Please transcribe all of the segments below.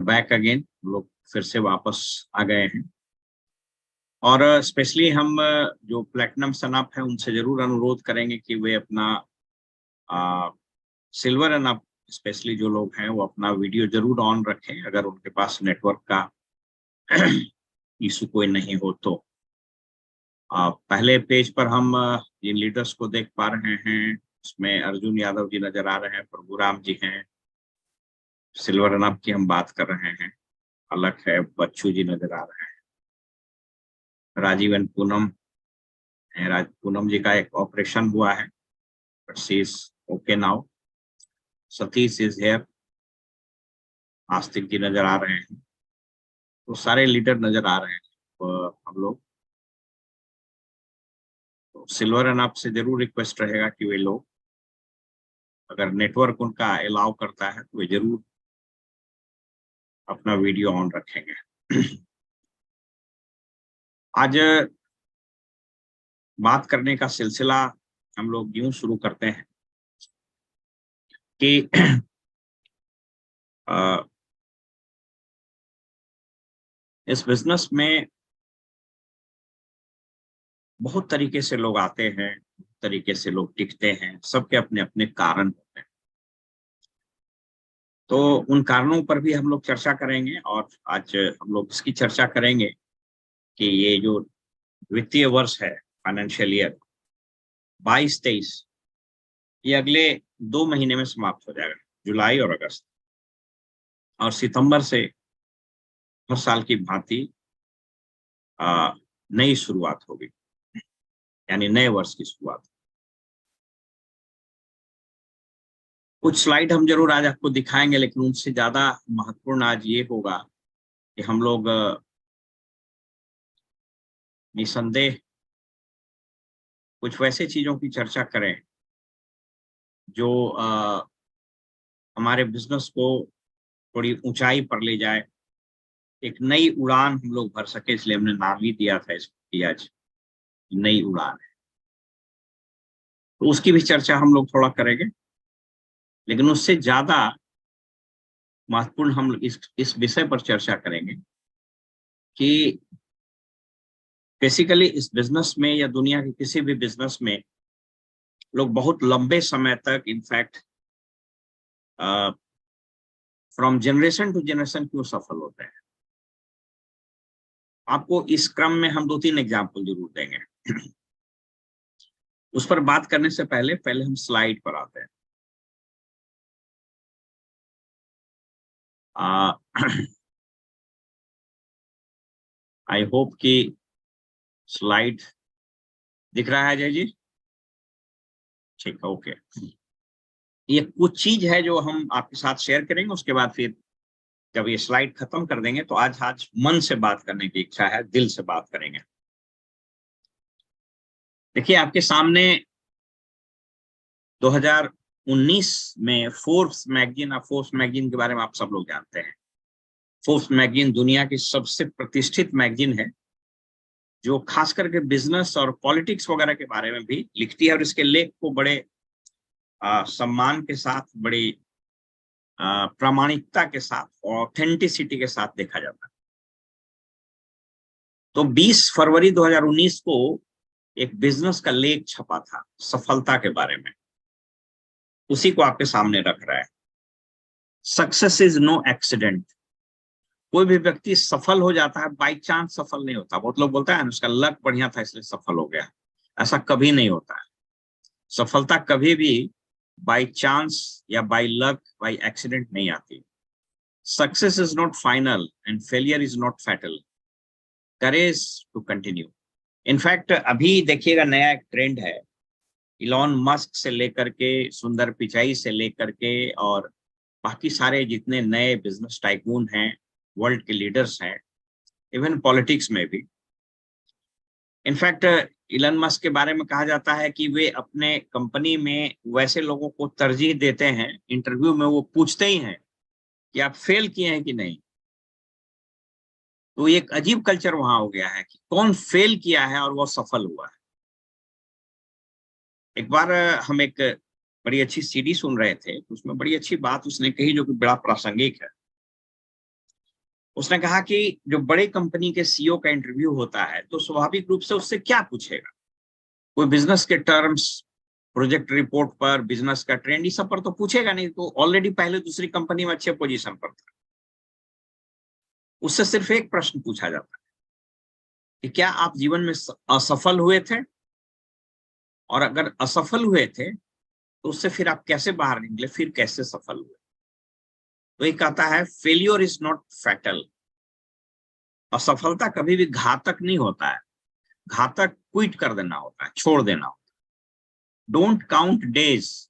Back again, लोग फिर से वापस आ गए हैं। और स्पेशली हम जो प्लेटिनम सन अप है उनसे जरूर अनुरोध करेंगे कि वे अपना सिल्वर एंड अप स्पेशली जो लोग हैं वो अपना वीडियो जरूर ऑन रखें, अगर उनके पास नेटवर्क का इशू कोई नहीं हो तो। पहले पेज पर हम जिन लीडर्स को देख पा रहे हैं उसमें अर्जुन यादव जी नजर आ रहे हैं, प्रभुराम जी हैं, सिल्वर एंड अप की हम बात कर रहे हैं, अलग है, बच्चू जी नजर आ रहे हैं, राजीव एंड पूनम है। पूनम जी का एक ऑपरेशन हुआ है but she is okay now. Satish is here, आस्तिक जी नजर आ रहे हैं, तो सारे लीडर नजर आ रहे हैं। तो हम लोग तो सिल्वर एंड अप से जरूर रिक्वेस्ट रहेगा कि वे लोग अगर नेटवर्क उनका अलाउ करता है तो वे जरूर अपना वीडियो ऑन रखेंगे। आज बात करने का सिलसिला हम लोग यूं शुरू करते हैं कि इस बिजनेस में बहुत तरीके से लोग आते हैं, तरीके से लोग टिकते हैं, सबके अपने अपने कारण होते हैं। तो उन कारणों पर भी हम लोग चर्चा करेंगे और आज हम लोग इसकी चर्चा करेंगे कि ये जो वित्तीय वर्ष है, फाइनेंशियल ईयर 22-23, ये अगले 2 महीने में समाप्त हो जाएगा, जुलाई और अगस्त। और सितंबर से हर साल की भांति नई शुरुआत होगी, यानी नए वर्ष की शुरुआत। कुछ स्लाइड हम जरूर आज आपको दिखाएंगे, लेकिन उनसे ज्यादा महत्वपूर्ण आज ये होगा कि हम लोग निसंदेह कुछ वैसे चीजों की चर्चा करें जो हमारे बिजनेस को थोड़ी ऊंचाई पर ले जाए, एक नई उड़ान हम लोग भर सके, इसलिए हमने नाम ही दिया था इसकी आज नई उड़ान है। तो उसकी भी चर्चा हम लोग थोड़ा करेंगे, लेकिन उससे ज्यादा महत्वपूर्ण हम इस विषय पर चर्चा करेंगे कि बेसिकली इस बिजनेस में या दुनिया के किसी भी बिजनेस में लोग बहुत लंबे समय तक, in fact from generation to generation क्यों सफल होते हैं। आपको इस क्रम में हम 2-3 एग्जाम्पल जरूर देंगे। उस पर बात करने से पहले हम स्लाइड पर आते हैं। आई होप कि स्लाइड दिख रहा है अजय जी? ठीक है, ओके। ये कुछ चीज है जो हम आपके साथ शेयर करेंगे, उसके बाद फिर जब ये स्लाइड खत्म कर देंगे तो आज मन से बात करने की इच्छा है, दिल से बात करेंगे। देखिए आपके सामने 2019 में फोर्ब्स मैगजीन के बारे में आप सब लोग जानते हैं। फोर्ब्स मैगजीन दुनिया की सबसे प्रतिष्ठित मैगजीन है जो खास करके बिजनेस और पॉलिटिक्स वगैरह के बारे में भी लिखती है, और इसके लेख को बड़े सम्मान के साथ, बड़ी प्रामाणिकता के साथ, ऑथेंटिसिटी के साथ देखा जाता है। तो 20 फरवरी 2019 को एक बिजनेस का लेख छपा था सफलता के बारे में, उसी को आपके सामने रख रहा है। Success is no accident. कोई भी व्यक्ति सफल हो जाता है बाई चांस सफल नहीं होता। बहुत लोग बोलते हैं उसका लक बढ़िया था इसलिए सफल हो गया, ऐसा कभी नहीं होता है। सफलता कभी भी बाई चांस या बाई लक, बाई एक्सीडेंट नहीं आती। Success is not final and failure is not fatal. Courage to continue. In fact अभी देखिएगा नया एक ट्रेंड है, इलॉन मस्क से लेकर के सुंदर पिचाई से लेकर के और बाकी सारे जितने नए बिजनेस टाइकून हैं, वर्ल्ड के लीडर्स हैं, इवन पॉलिटिक्स में भी। इनफैक्ट इलन मस्क के बारे में कहा जाता है कि वे अपने कंपनी में वैसे लोगों को तरजीह देते हैं, इंटरव्यू में वो पूछते ही हैं कि आप फेल किए हैं कि नहीं। तो एक अजीब कल्चर वहां हो गया है कि कौन फेल किया है और वो सफल हुआ है। एक बार हम एक बड़ी अच्छी सीडी सुन रहे थे, उसमें बड़ी अच्छी बात उसने कही जो कि बड़ा प्रासंगिक है। उसने कहा कि जो बड़े कंपनी के सीईओ का इंटरव्यू होता है तो स्वाभाविक रूप से उससे क्या पूछेगा, कोई बिजनेस के टर्म्स, प्रोजेक्ट रिपोर्ट पर, बिजनेस का ट्रेंड, इस सब पर तो पूछेगा नहीं, तो ऑलरेडी पहले दूसरी कंपनी में अच्छे पोजीशन पर था। उससे सिर्फ एक प्रश्न पूछा जाता है कि क्या आप जीवन में असफल हुए थे, और अगर असफल हुए थे तो उससे फिर आप कैसे बाहर निकले, फिर कैसे सफल हुए। तो ये कहता है फेलियर इज नॉट फैटल, असफलता कभी भी घातक नहीं होता है, घातक क्विट कर देना होता है, छोड़ देना होता है। Don't count days,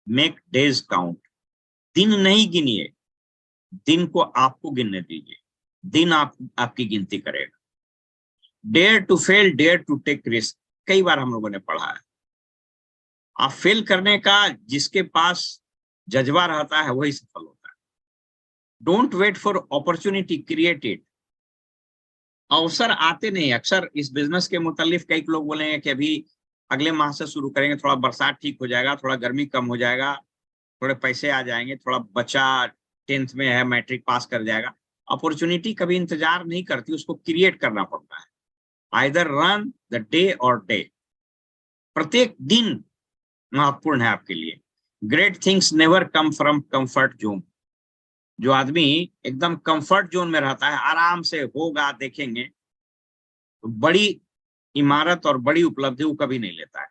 make days count. दिन नहीं गिनिए, दिन को आपको गिनने दीजिए, दिन आपकी गिनती करेगा। Dare to fail, dare to take risk, कई बार हम लोगों ने पढ़ा है। आप फेल करने का जिसके पास जज्बा रहता है वही सफल होता है। Don't wait for opportunity, create it. अवसर आते नहीं। अक्सर इस बिजनेस के मुतालिक कई लोग बोलेंगे कि अभी अगले माह से शुरू करेंगे, थोड़ा बरसात ठीक हो जाएगा, थोड़ा गर्मी कम हो जाएगा, थोड़े पैसे आ जाएंगे, थोड़ा बच्चा 10th में है, मैट्रिक पास कर जाएगा। अपॉर्चुनिटी कभी इंतजार नहीं करती, उसको क्रिएट करना पड़ता है। आइदर रन द डे और डे, प्रत्येक दिन महत्वपूर्ण है आपके लिए। Great things never come from comfort zone. जो आदमी एकदम कंफर्ट जोन में रहता है, आराम से होगा देखेंगे, तो बड़ी इमारत और बड़ी उपलब्धि वो कभी नहीं लेता है।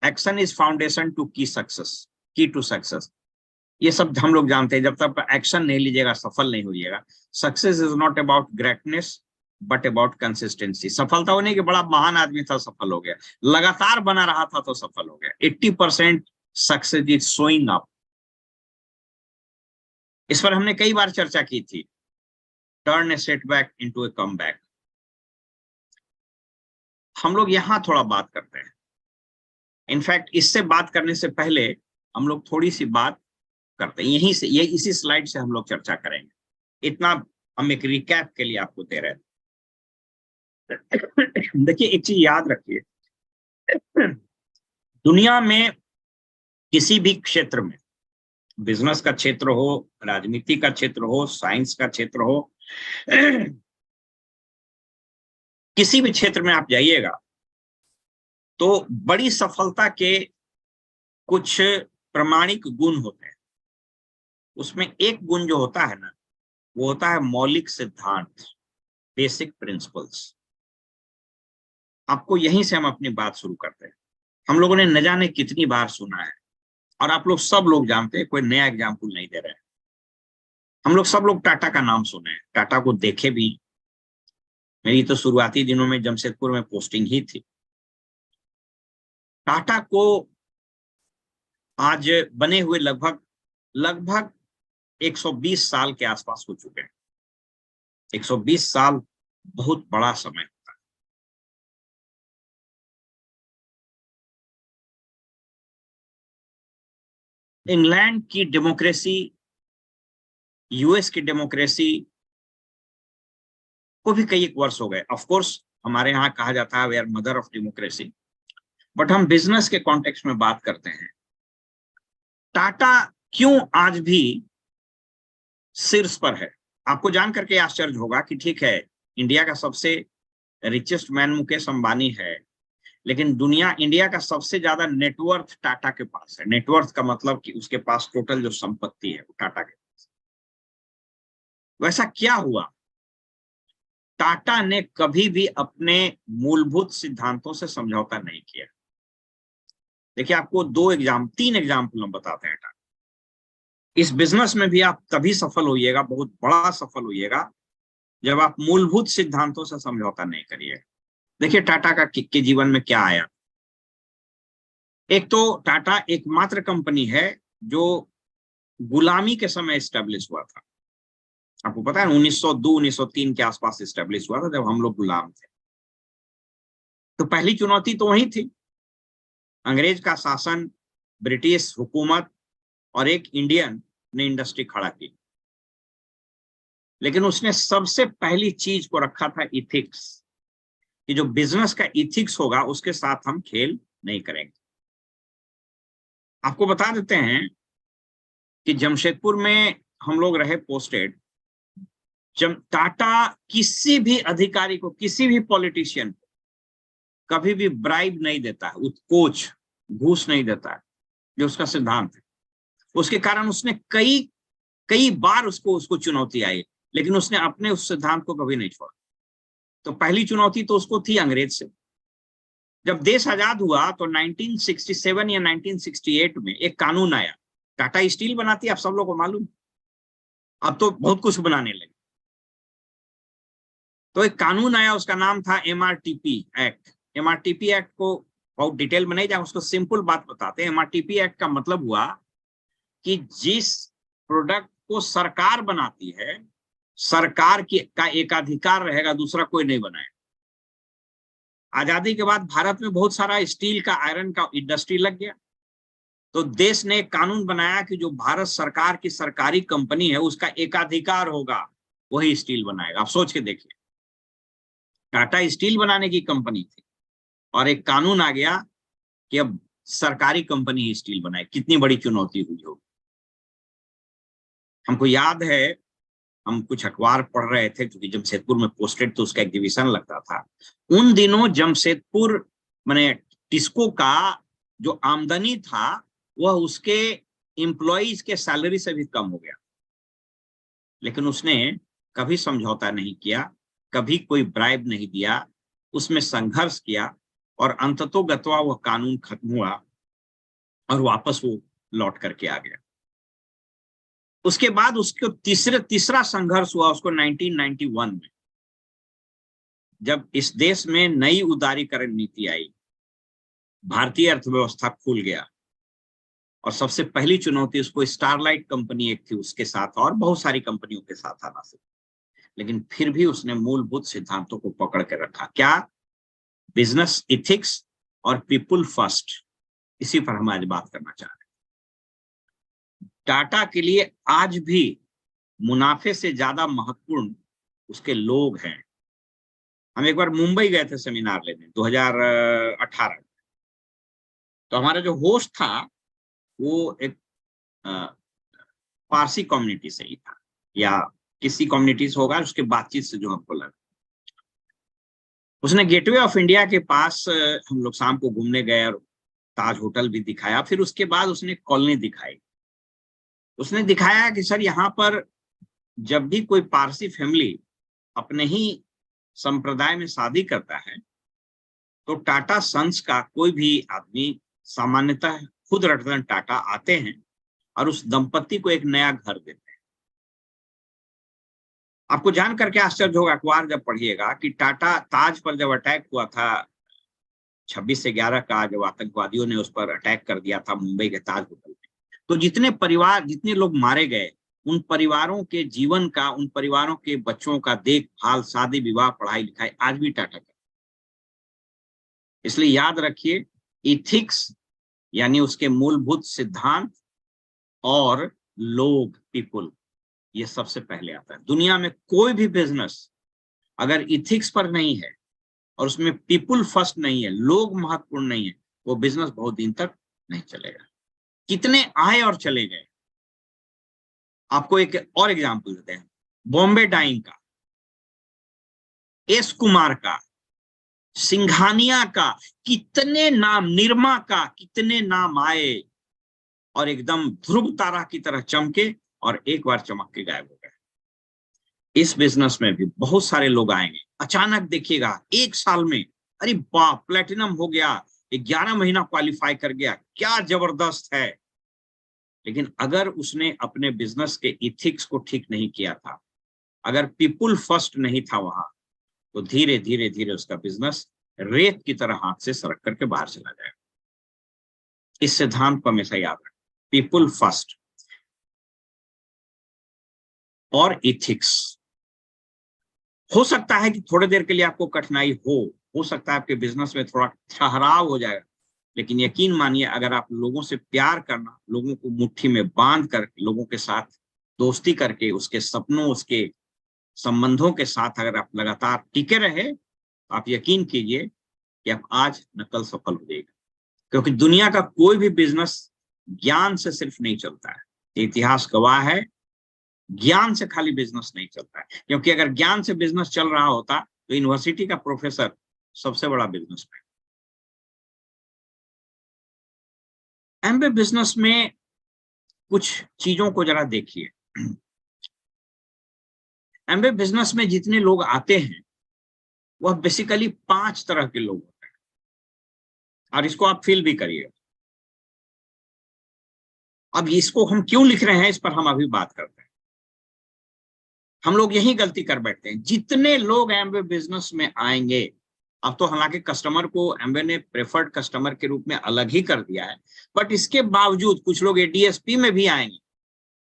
एक्शन इज फाउंडेशन टू की सक्सेस, की टू सक्सेस। ये सब हम लोग जानते हैं, जब तक एक्शन नहीं लीजिएगा सफल नहीं होइएगा। Success is not about greatness but about consistency. सफलता होने के बड़ा महान आदमी था, सफल हो गया, लगातार बना रहा था तो सफल हो गया। 80% सक्सेस इज शोइंग अप। इस पर हमने कई बार चर्चा की थी। टर्न ए सेटबैक इनटू ए कमबैक। हम लोग यहां थोड़ा बात करते हैं। इनफैक्ट इससे बात करने से पहले हम लोग थोड़ी सी बात करते हैं, यहीं से, ये इसी स्लाइड से हम लोग चर्चा करेंगे। इतना हम एक रिकैप के लिए आपको दे रहे हैं। देखिए एक चीज याद रखिए, दुनिया में किसी भी क्षेत्र में, बिजनेस का क्षेत्र हो, राजनीति का क्षेत्र हो, साइंस का क्षेत्र हो, किसी भी क्षेत्र में आप जाइएगा तो बड़ी सफलता के कुछ प्रमाणिक गुण होते हैं। उसमें एक गुण जो होता है ना, वो होता है मौलिक सिद्धांत, बेसिक प्रिंसिपल्स। आपको यहीं से हम अपनी बात शुरू करते हैं। हम लोगों ने न जाने कितनी बार सुना है, और आप लोग सब लोग जानते हैं, कोई नया एग्जाम्पल नहीं दे रहे हैं। हम लोग सब लोग टाटा का नाम सुने हैं, टाटा को देखे भी। मेरी तो शुरुआती दिनों में जमशेदपुर में पोस्टिंग ही थी। टाटा को आज बने हुए लगभग लगभग 120 साल के आसपास हो चुके हैं। 120 साल बहुत बड़ा समय होता है। इंग्लैंड की डेमोक्रेसी, यूएस की डेमोक्रेसी को भी कई एक वर्ष हो गए। ऑफ कोर्स हमारे यहाँ कहा जाता है we are mother of democracy, but हम बिजनेस के कॉन्टेक्स्ट में बात करते हैं। टाटा क्यों आज भी शीर्ष पर है? आपको जान करके आश्चर्य होगा कि ठीक है, इंडिया का सबसे रिचेस्ट मैन मुकेश अंबानी है, लेकिन इंडिया का सबसे ज्यादा नेटवर्थ टाटा के पास है। नेटवर्थ का मतलब कि उसके पास टोटल जो संपत्ति है वो टाटा के पास। वैसा क्या हुआ? टाटा ने कभी भी अपने मूलभूत सिद्धांतों से समझौता नहीं किया। देखिए आपको तीन एग्जाम्पल हम बताते हैं। टाटा इस बिजनेस में भी आप तभी सफल होइएगा, बहुत बड़ा सफल होइएगा, जब आप मूलभूत सिद्धांतों से समझौता नहीं करिएगा। देखिए टाटा के जीवन में क्या आया। एक तो टाटा एकमात्र कंपनी है जो गुलामी के समय स्टैब्लिश हुआ था। आपको पता है 1902 1903 के आसपास स्टैब्लिश हुआ था, जब हम लोग गुलाम थे। तो पहली चुनौती तो वही थी, अंग्रेज का शासन, ब्रिटिश हुकूमत, और एक इंडियन ने इंडस्ट्री खड़ा की। लेकिन उसने सबसे पहली चीज को रखा था इथिक्स, कि जो बिजनेस का इथिक्स होगा उसके साथ हम खेल नहीं करेंगे। आपको बता देते हैं कि जमशेदपुर में हम लोग रहे पोस्टेड, टाटा किसी भी अधिकारी को, किसी भी पॉलिटिशियन को कभी भी ब्राइब नहीं देता है, कोच घूस नहीं देता है, जो उसका सिद्धांत है। उसके कारण उसने कई बार उसको चुनौती आई, लेकिन उसने अपने उस सिद्धांत को कभी नहीं छोड़ा। तो पहली चुनौती तो उसको थी अंग्रेज से। जब देश आजाद हुआ तो 1967 या 1968 में एक कानून आया। टाटा स्टील बनाती है, आप सब लोगों को मालूम, अब तो बहुत कुछ बनाने लगे। तो एक कानून आया, उसका नाम था MRTP एक्ट। MRTP एक्ट को बहुत डिटेल में नहीं जाए, उसको सिंपल बात बताते हैं। MRTP एक्ट का मतलब हुआ कि जिस प्रोडक्ट को सरकार बनाती है, सरकार का एकाधिकार रहेगा, दूसरा कोई नहीं बनाएगा। आजादी के बाद भारत में बहुत सारा स्टील का, आयरन का इंडस्ट्री लग गया, तो देश ने एक कानून बनाया कि जो भारत सरकार की सरकारी कंपनी है उसका एकाधिकार होगा, वही स्टील बनाएगा। आप सोच के देखिए, टाटा स्टील बनाने की कंपनी थी और एक कानून आ गया कि अब सरकारी कंपनी ही स्टील बनाए। कितनी बड़ी चुनौती हुई होगी। हमको याद है, हम कुछ अखबार पढ़ रहे थे, क्योंकि जमशेदपुर में पोस्टेड तो उसका एग्जीबिशन लगता था। उन दिनों जमशेदपुर माने टिस्को का जो आमदनी था वह उसके एम्प्लॉइज के सैलरी से भी कम हो गया, लेकिन उसने कभी समझौता नहीं किया, कभी कोई ब्राइब नहीं दिया, उसमें संघर्ष किया और अंततोगत्वा वह कानून खत्म हुआ और वापस वो लौट करके आ गया। उसके बाद उसको तीसरा संघर्ष हुआ उसको 1991 में, जब इस देश में नई उदारीकरण नीति आई, भारतीय अर्थव्यवस्था खुल गया और सबसे पहली चुनौती उसको स्टारलाइट कंपनी एक थी उसके साथ, और बहुत सारी कंपनियों के साथ आना से, लेकिन फिर भी उसने मूलभूत सिद्धांतों को पकड़ के रखा। क्या? बिजनेस इथिक्स और पीपुल फर्स्ट। इसी पर हम आज बात करना चाह रहे हैं। टाटा के लिए आज भी मुनाफे से ज्यादा महत्वपूर्ण उसके लोग हैं। हम एक बार मुंबई गए थे सेमिनार लेने 2018, तो हमारा जो होस्ट था वो एक पारसी कम्युनिटी से ही था, या किसी कम्युनिटी से होगा, उसके बातचीत से जो हमको लगा। उसने गेटवे ऑफ इंडिया के पास हम लोग शाम को घूमने गए और ताज होटल भी दिखाया। फिर उसके बाद उसने कॉलोनी दिखाई। उसने दिखाया कि सर, यहाँ पर जब भी कोई पारसी फैमिली अपने ही संप्रदाय में शादी करता है तो टाटा सन्स का कोई भी आदमी, सामान्यतः खुद रतन टाटा आते हैं और उस दंपत्ति को एक नया घर देते हैं। आपको जान करके आश्चर्य होगा, अखबार जब पढ़िएगा, कि टाटा ताज पर जब अटैक हुआ था 26/11 का, जब आतंकवादियों ने उस पर अटैक कर दिया था मुंबई के ताज होटल में, तो जितने लोग मारे गए, उन परिवारों के जीवन का, उन परिवारों के बच्चों का देखभाल, शादी विवाह, पढ़ाई लिखाई आज भी टाटा का। इसलिए याद रखिए, इथिक्स यानी उसके मूलभूत सिद्धांत और लोग, पीपुल, ये सबसे पहले आता है। दुनिया में कोई भी बिजनेस अगर इथिक्स पर नहीं है और उसमें पीपुल फर्स्ट नहीं है, लोग महत्वपूर्ण नहीं है, वो बिजनेस बहुत दिन तक नहीं चलेगा। कितने आए और चले गए। आपको एक और एग्जांपल देते हैं, बॉम्बे डाइंग का, एस कुमार का, सिंघानिया का, कितने नाम, निरमा का, कितने नाम आए और एकदम ध्रुव तारा की तरह चमके और एक बार चमक के गायब हो गए। इस बिजनेस में भी बहुत सारे लोग आएंगे, अचानक देखिएगा एक साल में, अरे बाप, प्लेटिनम हो गया, 11 महीना क्वालिफाई कर गया, क्या जबरदस्त है। लेकिन अगर उसने अपने बिजनेस के इथिक्स को ठीक नहीं किया था, अगर पीपुल फर्स्ट नहीं था वहां, तो धीरे धीरे धीरे उसका बिजनेस रेत की तरह हाथ से सरक करके बाहर चला जाएगा। इस सिद्धांत को हमेशा याद रखें, पीपुल फर्स्ट और इथिक्स। हो सकता है कि थोड़ी देर के लिए आपको कठिनाई हो सकता है आपके बिजनेस में थोड़ा ठहराव हो जाएगा, लेकिन यकीन मानिए, अगर आप लोगों से प्यार करना, लोगों को मुट्ठी में बांध कर, लोगों के साथ दोस्ती करके, उसके सपनों, उसके संबंधों के साथ अगर आप लगातार टिके रहे, तो आप यकीन कीजिए कि आप आज न कल सफल हो जाएगा। क्योंकि दुनिया का कोई भी बिजनेस ज्ञान से सिर्फ नहीं चलता है। इतिहास गवाह है ज्ञान से खाली बिजनेस नहीं चलता है, क्योंकि अगर ज्ञान से बिजनेस चल रहा होता तो यूनिवर्सिटी का प्रोफेसर सबसे बड़ा बिजनेसमैन। एमबीए बिजनेस में कुछ चीजों को जरा देखिए। एमबीए बिजनेस में जितने लोग आते हैं वह बेसिकली 5 तरह के लोग होते हैं, और इसको आप फील भी करिए। अब इसको हम क्यों लिख रहे हैं इस पर हम अभी बात करते हैं। हम लोग यही गलती कर बैठते हैं, जितने लोग एमबीए बिजनेस में आएंगे, अब तो हालांकि कस्टमर को एमबीए ने प्रेफर्ड कस्टमर के रूप में अलग ही कर दिया है, बट इसके बावजूद कुछ लोग एडीएसपी में भी आएंगे,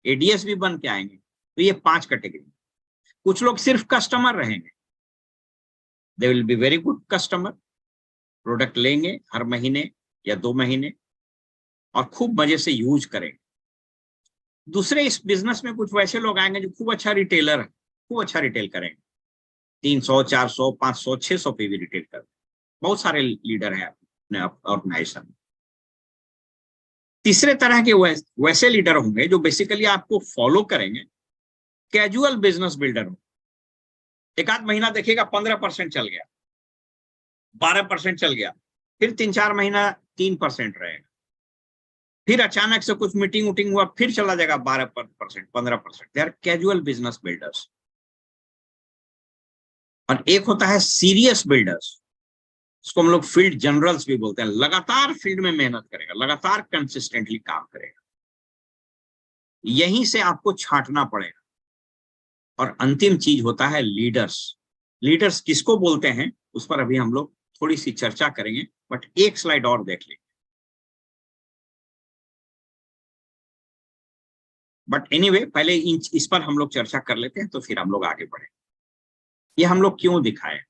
एडीएस भी बन के आएंगे। तो ये 5 कैटेगरी। कुछ लोग सिर्फ कस्टमर रहेंगे, they will be very good customer, product लेंगे हर महीने या 2 महीने और खूब मजे से यूज करेंगे। दूसरे, इस बिजनेस में कुछ वैसे लोग आएंगे जो खूब अच्छा रिटेलर है, खूब अच्छा रिटेल करेंगे, 300, 400, 500, 600 पे भी रिटेल कर। बहुत सारे लीडर हैं अपने ऑर्गेनाइजेशन में। तीसरे तरह के वैसे लीडर होंगे जो बेसिकली आपको फॉलो करेंगे, कैजुअल बिजनेस बिल्डर हो। एक आध महीना देखिएगा 15% चल गया, 12% चल गया, फिर 3-4 महीना 3% रहेगा, फिर अचानक से कुछ मीटिंग उटिंग हुआ, फिर चला जाएगा 12%, 15%। They are casual business builders. और एक होता है सीरियस बिल्डर्स, उसको हम लोग फील्ड जनरल्स भी बोलते हैं। लगातार फील्ड में मेहनत करेगा, लगातार कंसिस्टेंटली काम करेगा, यहीं से आपको छांटना पड़ेगा। और अंतिम चीज होता है लीडर्स। लीडर्स किसको बोलते हैं उस पर अभी हम लोग थोड़ी सी चर्चा करेंगे, बट एक स्लाइड और देख लेंगे। बट एनीवे पहले इस पर हम लोग चर्चा कर लेते हैं, तो फिर हम लोग आगे बढ़े। ये हम लोग क्यों दिखाए।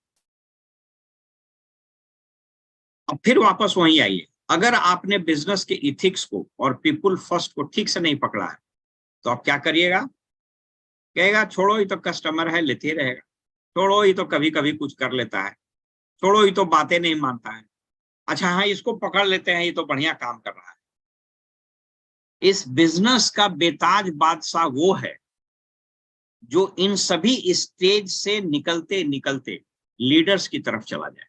अब फिर वापस वहीं आइए। अगर आपने बिजनेस के इथिक्स को और पीपुल फर्स्ट को ठीक से नहीं पकड़ा है, तो आप क्या करिएगा, कहेगा छोड़ो ये तो कस्टमर है, लेते ही रहेगा, छोड़ो ये तो कभी कभी कुछ कर लेता है, छोड़ो ये तो बातें नहीं मानता है, अच्छा हाँ इसको पकड़ लेते हैं, ये तो बढ़िया काम कर रहा है। इस बिजनेस का बेताज बादशाह वो है जो इन सभी स्टेज से निकलते निकलते लीडर्स की तरफ चला जाए।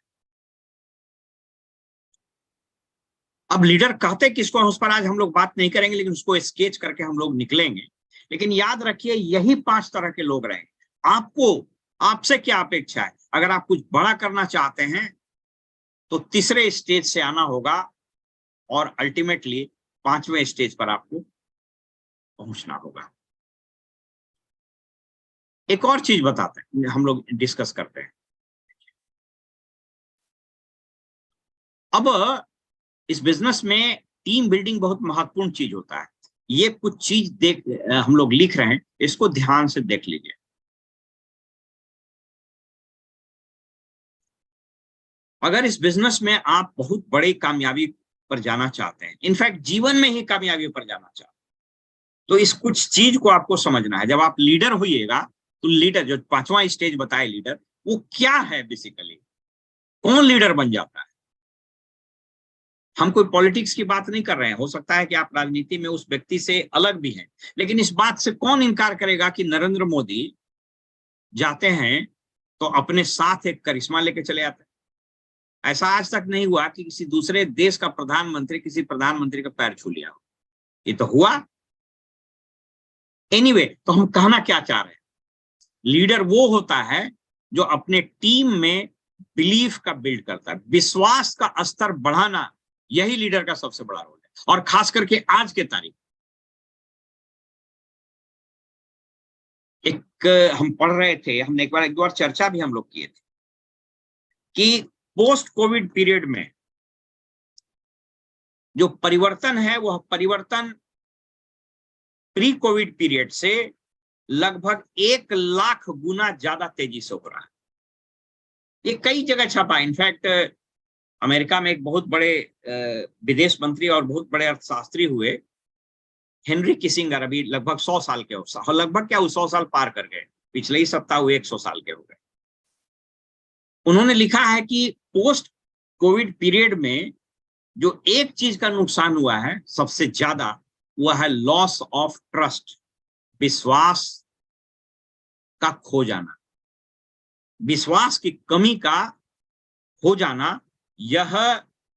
अब लीडर कहते किसको, उस पर आज हम लोग बात नहीं करेंगे, लेकिन उसको स्केच करके हम लोग निकलेंगे। लेकिन याद रखिए यही 5 तरह के लोग रहेंगे। आपको, आपसे क्या अपेक्षा है, अगर आप कुछ बड़ा करना चाहते हैं तो तीसरे स्टेज से आना होगा और अल्टीमेटली 5वें स्टेज पर आपको पहुंचना होगा। एक और चीज बताते हैं, हम लोग डिस्कस करते हैं। अब इस बिजनेस में टीम बिल्डिंग बहुत महत्वपूर्ण चीज होता है। ये कुछ चीज हम लोग लिख रहे हैं, इसको ध्यान से देख लीजिए। अगर इस बिजनेस में आप बहुत बड़ी कामयाबी पर जाना चाहते हैं, इनफैक्ट जीवन में ही कामयाबी पर जाना चाहते हैं, तो इस कुछ चीज को आपको समझना है। जब आप लीडर होइएगा तो लीडर, जो 5वां स्टेज बताए लीडर, वो क्या है बेसिकली, कौन लीडर बन जाता है। हम कोई पॉलिटिक्स की बात नहीं कर रहे हैं, हो सकता है कि आप राजनीति में उस व्यक्ति से अलग भी हैं, लेकिन इस बात से कौन इनकार करेगा कि नरेंद्र मोदी जाते हैं तो अपने साथ एक करिश्मा लेके चले आते हैं। ऐसा आज तक नहीं हुआ कि किसी दूसरे देश का प्रधानमंत्री किसी प्रधानमंत्री का पैर छू लिया हो, ये तो हुआ। एनीवे, तो हम कहना क्या चाह रहे हैं, लीडर वो होता है जो अपने टीम में बिलीफ का बिल्ड करता है, विश्वास का स्तर बढ़ाना, यही लीडर का सबसे बड़ा रोल है। और खास करके आज के तारीख, एक हम पढ़ रहे थे, हमने एक दो बार चर्चा भी हम लोग किए थे कि पोस्ट कोविड पीरियड में जो परिवर्तन है वह परिवर्तन प्री कोविड पीरियड से लगभग 1 लाख गुना ज्यादा तेजी से हो रहा है। ये कई जगह छपा। इनफैक्ट अमेरिका में एक बहुत बड़े विदेश मंत्री और बहुत बड़े अर्थशास्त्री हुए, हेनरी किसिंगर, अभी लगभग 100 साल के हो, लगभग क्या 100 साल पार कर गए, पिछले ही सप्ताह हुए 100 साल के हो गए। उन्होंने लिखा है कि पोस्ट कोविड पीरियड में जो एक चीज का नुकसान हुआ है सबसे ज्यादा, वह है लॉस ऑफ ट्रस्ट, विश्वास का खो जाना, विश्वास की कमी का हो जाना, यह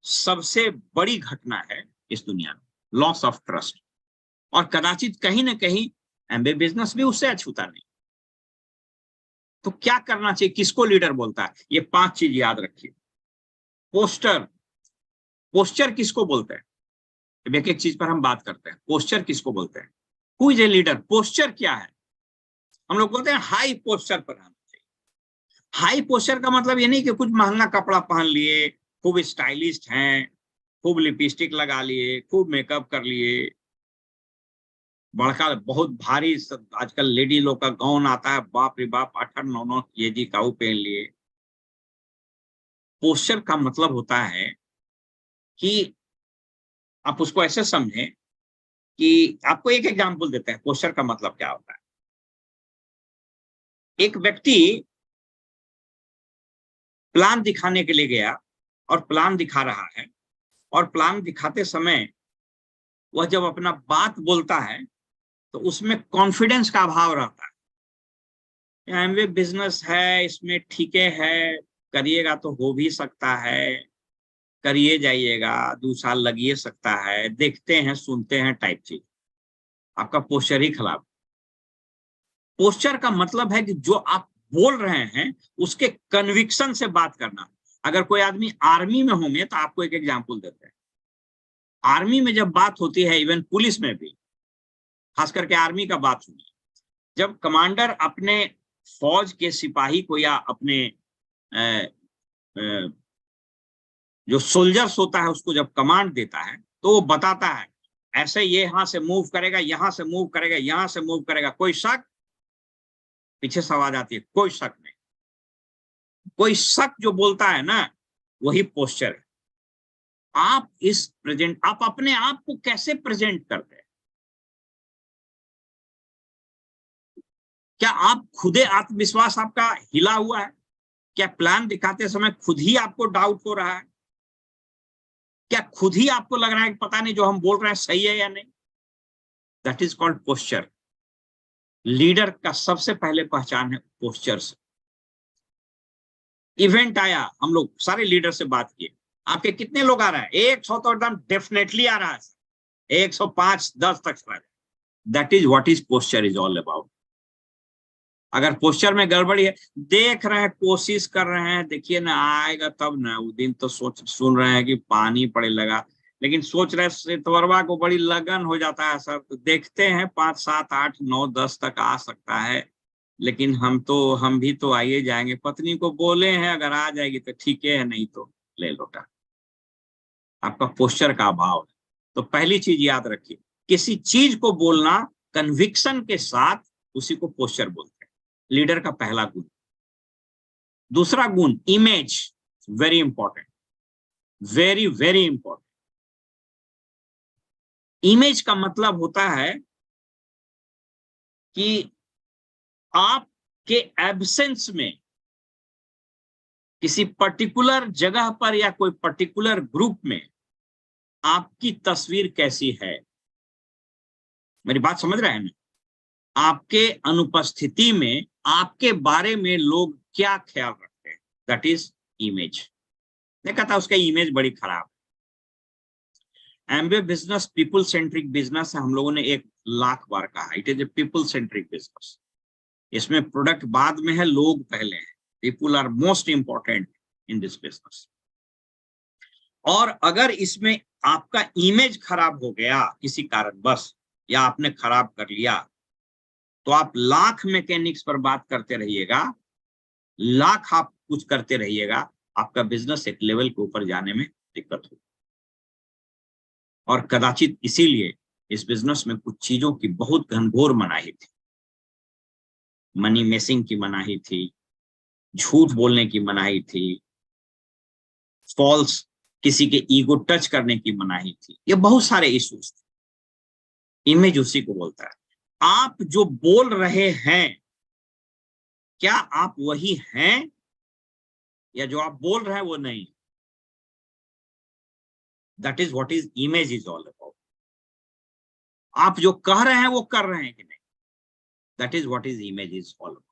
सबसे बड़ी घटना है इस दुनिया में, लॉस ऑफ ट्रस्ट। और कदाचित कहीं ना कहीं एमबीए बिजनेस भी उससे अछूता नहीं। तो क्या करना चाहिए, किसको लीडर बोलता है? ये 5 चीज याद रखिए। पोस्टर, पोस्चर किसको बोलते हैं? एक एक चीज पर हम बात करते हैं। पोस्चर किसको बोलते हैं? Who is a leader? Posture क्या है? हम लोग बोलते हैं हाई पोस्चर पर आना चाहिए। हाई पोस्चर का मतलब ये नहीं कि कुछ महंगा कपड़ा पहन लिए, खूब स्टाइलिस्ट हैं, खूब लिपस्टिक लगा लिए, खूब मेकअप कर लिए, बड़का बहुत भारी आजकल लेडी लोग का गाउन आता है, बाप रे बाप, 8-9 केजी का वो पहन लिए। पोस्चर का मतलब होता है कि आप उसको ऐसे समझें कि आपको एक एग्जांपल देते हैं पोस्चर का मतलब क्या होता है। एक व्यक्ति प्लान दिखाने के लिए गया और प्लान दिखा रहा है, और प्लान दिखाते समय वह जब अपना बात बोलता है तो उसमें कॉन्फिडेंस का अभाव रहता है। एमवे बिजनेस है, इसमें ठीक है, करिएगा तो हो भी सकता है, करिए जाइएगा, 2 साल लगिए सकता है, देखते हैं सुनते हैं टाइप चीज। आपका पोस्चर ही खराब। पोस्चर का मतलब है कि जो आप बोल रहे हैं उसके कन्विक्शन से बात करना। अगर कोई आदमी आर्मी में होंगे तो आपको एक एग्जांपल देते हैं। आर्मी में जब बात होती है, इवन पुलिस में भी, खास करके आर्मी का बात सुनिए, जब कमांडर अपने फौज के सिपाही को या अपने जो सोल्जर्स होता है उसको जब कमांड देता है तो वो बताता है ऐसे ये यहां से मूव करेगा, यहां से मूव करेगा, यहां से मूव करेगा। कोई शक? पीछे से आवाज आती है, कोई शक नहीं। कोई शक जो बोलता है ना, वही पोस्चर है। आप अपने आप को कैसे प्रेजेंट करते हैं? क्या आप खुदे आत्मविश्वास आपका हिला हुआ है? क्या प्लान दिखाते समय खुद ही आपको डाउट हो रहा है? क्या खुद ही आपको लग रहा है कि पता नहीं जो हम बोल रहे हैं सही है या नहीं? That is called posture. Leader का सबसे पहले पहचान है पोस्चर से। इवेंट आया, हम लोग सारे लीडर से बात किए, आपके कितने लोग आ रहा है? 100 तो एकदम डेफिनेटली आ रहा है, 105 10 तक चला जाए। That is what is posture is all about. अगर पोस्चर में गड़बड़ी है, देख रहे हैं, कोशिश कर रहे हैं, देखिए ना आएगा तब ना। उस दिन तो सुन रहे हैं कि पानी पड़े लगा, लेकिन सोच रहे सितवरवा को बड़ी लगन हो जाता है सर, तो देखते हैं 5 7 8 9 10 तक आ सकता है, लेकिन हम भी तो आइए जाएंगे। पत्नी को बोले हैं अगर आ जाएगी तो ठीक है, नहीं तो ले लोटा। आपका पोस्चर का अभाव है। तो पहली चीज याद रखिए, किसी चीज को बोलना कन्विक्शन के साथ, उसी को पोस्चर बोलते हैं। लीडर का पहला गुण। दूसरा गुण image, very important, very very important. Image का मतलब होता है कि आपके एब्सेंस में किसी पर्टिकुलर जगह पर या कोई पर्टिकुलर ग्रुप में आपकी तस्वीर कैसी है। मेरी बात समझ रहे हैं ना? आपके अनुपस्थिति में आपके बारे में लोग क्या ख्याल रखते हैं, दैट इज इमेज। देखा था उसका इमेज बड़ी खराब। MBA business people centric business है, हम लोगों ने 1,00,000 बार कहा, it is a people centric business. इसमें प्रोडक्ट बाद में है, लोग पहले हैं। People are most important in this business. और अगर इसमें आपका इमेज खराब हो गया किसी कारणवश, या आपने खराब कर लिया, तो आप लाख मैकेनिक्स पर बात करते रहिएगा, लाख आप कुछ करते रहिएगा, आपका बिजनेस एक लेवल के ऊपर जाने में दिक्कत होगी। और कदाचित इसीलिए इस बिजनेस में कुछ चीजों की बहुत घनघोर मनाही थी। मनी मेसिंग की मनाही थी, झूठ बोलने की मनाही थी, फॉल्स किसी के ईगो टच करने की मनाही थी, ये बहुत सारे इश्यूज थे। इमेज उसी को बोलता है। आप जो बोल रहे हैं, क्या आप वही हैं, या जो आप बोल रहे हैं वो नहीं? That is what is image is all about. आप जो कह रहे हैं वो कर रहे हैं कि नहीं, that is what is image is all about.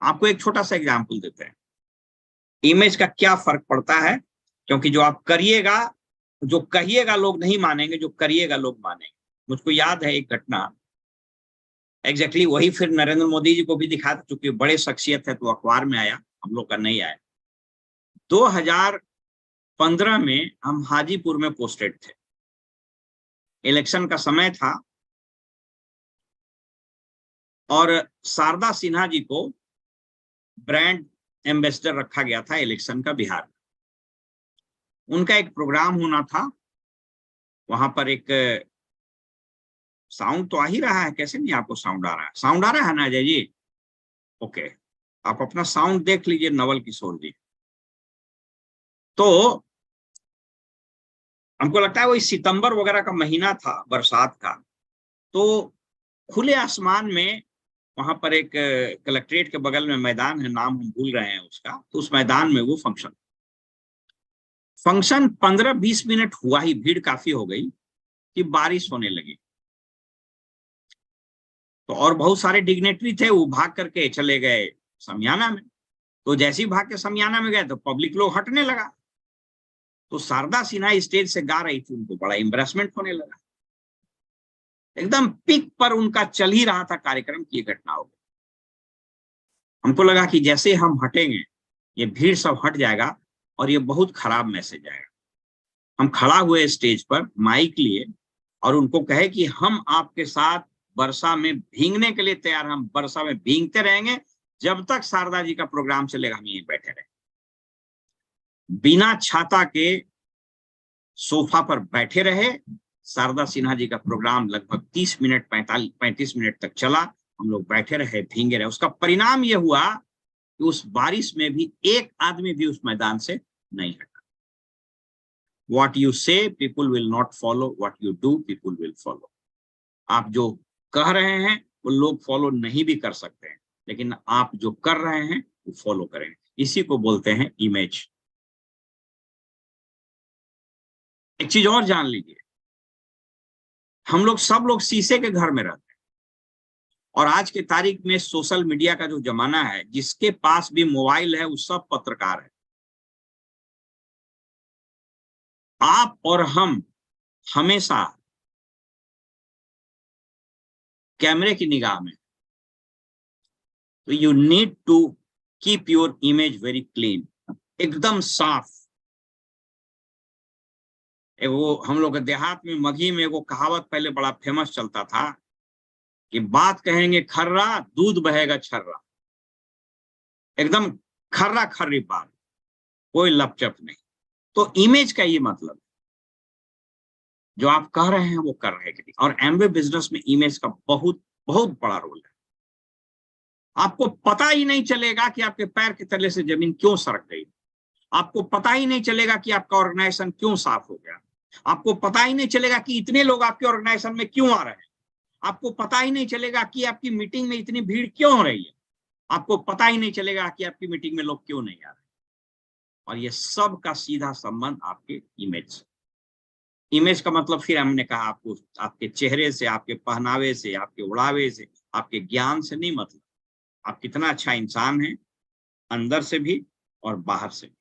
आपको एक छोटा सा एग्जाम्पल देते हैं, इमेज का क्या फर्क पड़ता है, क्योंकि जो आप करिएगा, जो कहिएगा लोग नहीं मानेंगे, जो करिएगा लोग मानेंगे। मुझको याद है एक घटना, एग्जैक्टली वही फिर नरेंद्र मोदी जी को भी दिखा, चूंकि बड़े शख्सियत है तो अखबार में आया, हम लोग का नहीं आया। 2015 में हम हाजीपुर में पोस्टेड थे, इलेक्शन का समय था, और शारदा सिन्हा जी को ब्रांड एम्बेसडर रखा गया था इलेक्शन का बिहार में। उनका एक प्रोग्राम होना था, वहां पर एक साउंड तो आ ही रहा है, कैसे नहीं आपको साउंड आ रहा है? साउंड आ रहा है ना अजय जी? ओके, आप अपना साउंड देख लीजिए नवल किशोर जी। तो हमको लगता है वो सितंबर वगैरह का महीना था, बरसात का। तो खुले आसमान में वहां पर एक कलेक्ट्रेट के बगल में मैदान है, नाम हम भूल रहे हैं उसका, तो उस मैदान में वो फंक्शन 15-20 मिनट हुआ ही भीड़ काफी हो गई कि बारिश होने लगी। तो और बहुत सारे डिग्नेटरी थे, वो भाग करके चले गए समियाना में। तो जैसे ही भाग के समियाना में गए तो पब्लिक लोग हटने लगा। तो शारदा सिन्हा स्टेज से गा रही थी, उनको बड़ा एम्बरेसमेंट होने लगा, एकदम पीक पर उनका चल ही रहा था कार्यक्रम की घटना हो गई। हमको लगा कि जैसे हम हटेंगे ये भीड़ सब हट जाएगा और ये बहुत खराब मैसेज आएगा। हम खड़ा हुए स्टेज पर माइक लिए और उनको कहे कि हम आपके साथ वर्षा में भीगने के लिए तैयार, हम वर्षा में भीगते रहेंगे जब तक शारदा जी का प्रोग्राम चलेगा, हम यहीं बैठे रहेंगे। बिना छाता के सोफा पर बैठे रहे। शारदा सिन्हा जी का प्रोग्राम लगभग 30 मिनट 35 मिनट तक चला, हम लोग बैठे रहे, भींगे रहे। उसका परिणाम यह हुआ कि उस बारिश में भी एक आदमी भी उस मैदान से नहीं हटा। What you say people will not follow, what you do people will follow। आप जो कह रहे हैं वो लोग फॉलो नहीं भी कर सकते हैं, लेकिन आप जो कर रहे हैं वो फॉलो करें। इसी को बोलते हैं इमेज। एक चीज और जान लीजिए, हम लोग सब लोग शीशे के घर में रहते हैं, और आज के तारीख में सोशल मीडिया का जो जमाना है, जिसके पास भी मोबाइल है वो सब पत्रकार है। आप और हम हमेशा कैमरे की निगाह में। तो you need to keep your image very clean, एकदम साफ। वो हम लोग देहात में मगही में वो कहावत पहले बड़ा फेमस चलता था कि बात कहेंगे खर्रा, दूध बहेगा छर्रा। एकदम खर्रा खर्री बात, कोई लपचप नहीं। तो इमेज का ये मतलब, जो आप कह रहे हैं वो कर रहे हैं। और एमवे बिजनेस में इमेज का बहुत बहुत बड़ा रोल है। आपको पता ही नहीं चलेगा कि आपके पैर के तले से जमीन क्यों सरक गई, आपको पता ही नहीं चलेगा कि आपका ऑर्गेनाइजेशन क्यों साफ हो गया, आपको पता ही नहीं चलेगा कि इतने लोग आपके ऑर्गेनाइजेशन में क्यों आ रहे हैं, आपको पता ही नहीं चलेगा कि आपकी मीटिंग में इतनी भीड़ क्यों हो रही है, आपको पता ही नहीं चलेगा कि आपकी मीटिंग में लोग क्यों नहीं आ रहे। और ये सब का सीधा संबंध आपके इमेज से। इमेज का मतलब फिर हमने कहा आपको आपके चेहरे से, आपके पहनावे से, आपके उड़ावे से, आपके ज्ञान से नहीं, मतलब आप कितना अच्छा इंसान है अंदर से भी और बाहर से भी,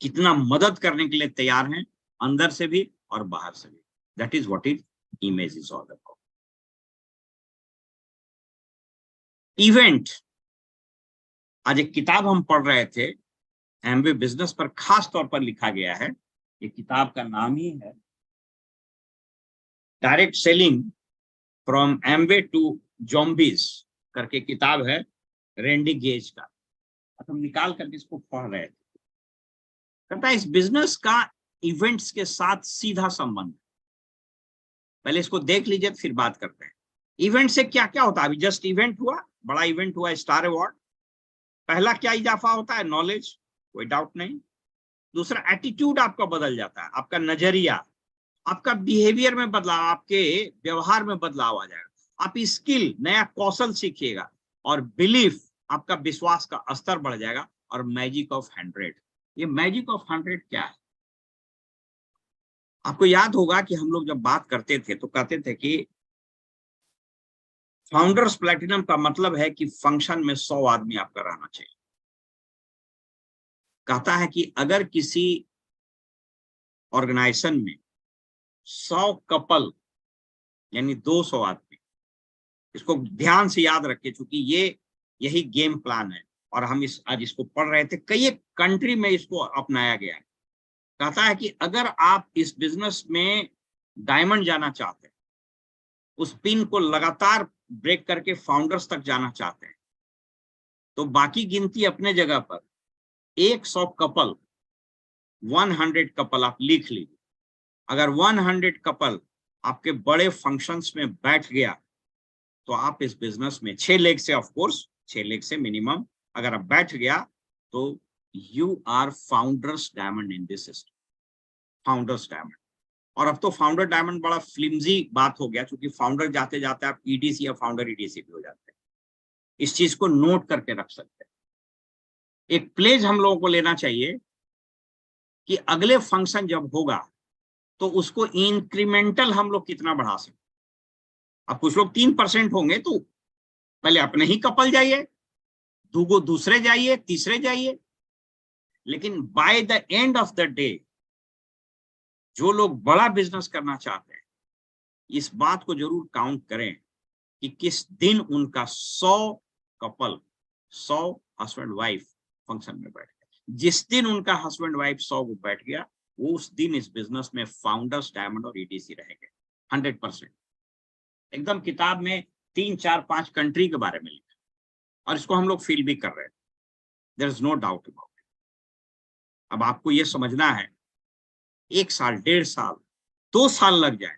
कितना मदद करने के लिए तैयार हैं अंदर से भी और बाहर से भी। That is what is image is all about. Event, आज एक किताब हम पढ़ रहे थे, एमवे बिजनेस पर खास तौर पर लिखा गया है। ये किताब का नाम ही है direct selling from Amway to zombies करके किताब है, रेंडी गेज का। हम निकाल करके इसको पढ़ रहे थे। कहता है इस बिजनेस का इवेंट्स के साथ सीधा संबंध। पहले इसको देख लीजिए फिर बात करते हैं। इवेंट से क्या क्या होता है? अभी जस्ट इवेंट हुआ, बड़ा इवेंट हुआ, स्टार अवार्ड। पहला क्या इजाफा होता है? नॉलेज, कोई डाउट नहीं। दूसरा, एटीट्यूड आपका बदल जाता है, आपका नजरिया, आपका बिहेवियर में बदलाव, आपके व्यवहार में बदलाव आ जाएगा। आप स्किल, नया कौशल सीखिएगा। और बिलीफ, आपका विश्वास का स्तर बढ़ जाएगा। और मैजिक ऑफ 100, ये मैजिक ऑफ 100 क्या है? आपको याद होगा कि हम लोग जब बात करते थे तो कहते थे कि फाउंडर्स प्लैटिनम का मतलब है कि फंक्शन में 100 आदमी आपका रहना चाहिए। कहता है कि अगर किसी ऑर्गेनाइजेशन में 100 कपल यानी 200 आदमी, इसको ध्यान से याद रखिए क्योंकि यही गेम प्लान है और हम आज इसको पढ़ रहे थे, कई एक कंट्री में इसको अपनाया गया है। कहता है कि अगर आप इस बिजनेस में डायमंड जाना चाहते हैं, उस पिन को लगातार ब्रेक करके फाउंडर्स तक जाना चाहते हैं, तो बाकी गिनती अपने जगह पर 100 कपल 100 कपल आप लिख लीजिए। अगर 100 कपल आपके बड़े फंक्शंस में बैठ गया तो आप इस बिजनेस में 6 लेग से, ऑफ कोर्स 6 लेग से मिनिमम अगर आप बैठ गया तो you are founders diamond in this system, founders diamond. और अब तो फाउंडर डायमंड बड़ा फ्लिम्जी बात हो गया क्योंकि फाउंडर जाते जाते आप ईडीसी या फाउंडर ईडीसी भी हो जाते हैं। इस चीज को नोट करके रख सकते हैं। एक प्लेज हम लोगों को लेना चाहिए कि अगले फंक्शन जब होगा तो उसको इंक्रीमेंटल हम लोग कितना बढ़ा सकते। अब कुछ लोग 3% होंगे तो पहले अपने ही कपल जाइए, दूसरे जाइए, तीसरे जाइए, लेकिन by the end of the day जो लोग बड़ा बिजनेस करना चाहते हैं इस बात को जरूर काउंट करें कि किस दिन उनका 100 कपल 100 हस्बैंड वाइफ फंक्शन में बैठ गया। जिस दिन उनका हस्बैंड वाइफ 100 को बैठ गया वो उस दिन इस बिजनेस में फाउंडर्स डायमंड और ईडीसी रहेंगे 100%। एकदम किताब में 3, 4, 5 कंट्री के बारे में लिखा और इसको हम लोग फील भी कर रहे हैं, there is no doubt about it. अब आपको ये समझना है 1 साल, 1.5 साल, 2 साल लग जाए,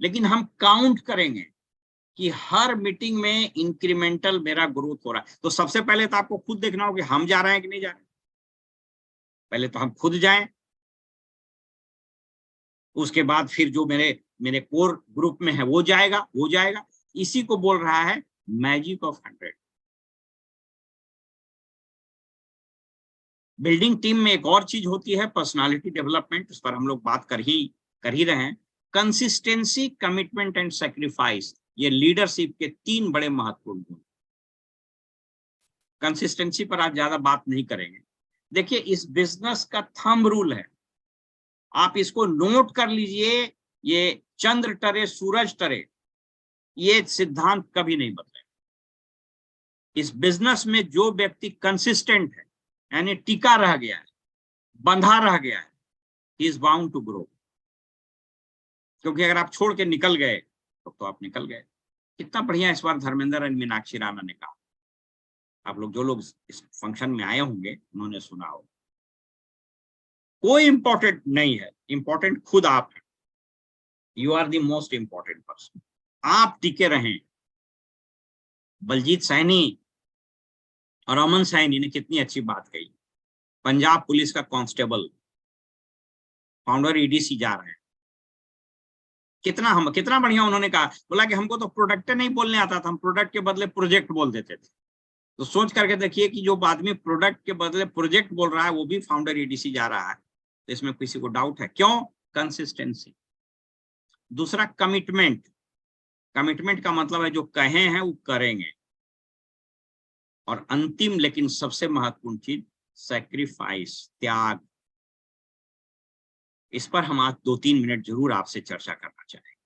लेकिन हम काउंट करेंगे कि हर मीटिंग में इंक्रीमेंटल मेरा ग्रोथ हो रहा है। तो सबसे पहले तो आपको खुद देखना होगा कि हम जा रहे हैं कि नहीं जा रहे। पहले तो हम खुद जाएं, उसके बाद फिर जो मेरे कोर ग्रुप में है वो जाएगा। इसी को बोल रहा है मैजिक ऑफ 100। बिल्डिंग टीम में एक और चीज होती है पर्सनालिटी डेवलपमेंट, इस पर हम लोग बात कर ही रहे हैं। कंसिस्टेंसी, कमिटमेंट एंड सैक्रिफाइस, ये लीडरशिप के 3 बड़े महत्वपूर्ण गुण। कंसिस्टेंसी पर आज ज्यादा बात नहीं करेंगे। देखिए इस बिजनेस का थंब रूल है, आप इसको नोट कर लीजिए, ये चंद्र टरे सूरज टरे, ये सिद्धांत कभी नहीं बदले। इस बिजनेस में जो व्यक्ति कंसिस्टेंट है यानी टिका रह गया है, बंधा रह गया है, he is bound to grow. क्योंकि अगर आप छोड़ के निकल गए तो आप निकल गए। कितना बढ़िया इस बार धर्मेंद्र और मीनाक्षी राणा ने कहा। आप लोग जो लोग इस फंक्शन में आए होंगे उन्होंने सुना हो। कोई इंपॉर्टेंट नहीं है, इंपॉर्टेंट खुद आप हैं। You are the most important person. आप टिके रहें। बलजीत सैनी और अमन सैनी ने कितनी अच्छी बात कही। पंजाब पुलिस का कांस्टेबल, फाउंडर ईडीसी जा रहे हैं। कितना बढ़िया उन्होंने कहा, बोला कि हमको तो प्रोडक्ट नहीं बोलने आता था, हम प्रोडक्ट के बदले प्रोजेक्ट बोल देते थे। तो सोच करके देखिए कि जो आदमी प्रोडक्ट के बदले प्रोजेक्ट बोल रहा है वो भी फाउंडर ईडीसी जा रहा है। तो इसमें किसी को डाउट है? क्यों? कंसिस्टेंसी। दूसरा कमिटमेंट। कमिटमेंट का मतलब है जो कहे हैं वो करेंगे। और अंतिम लेकिन सबसे महत्वपूर्ण चीज सैक्रिफाइस, त्याग। इस पर हम आज 2-3 मिनट जरूर आपसे चर्चा करना चाहेंगे।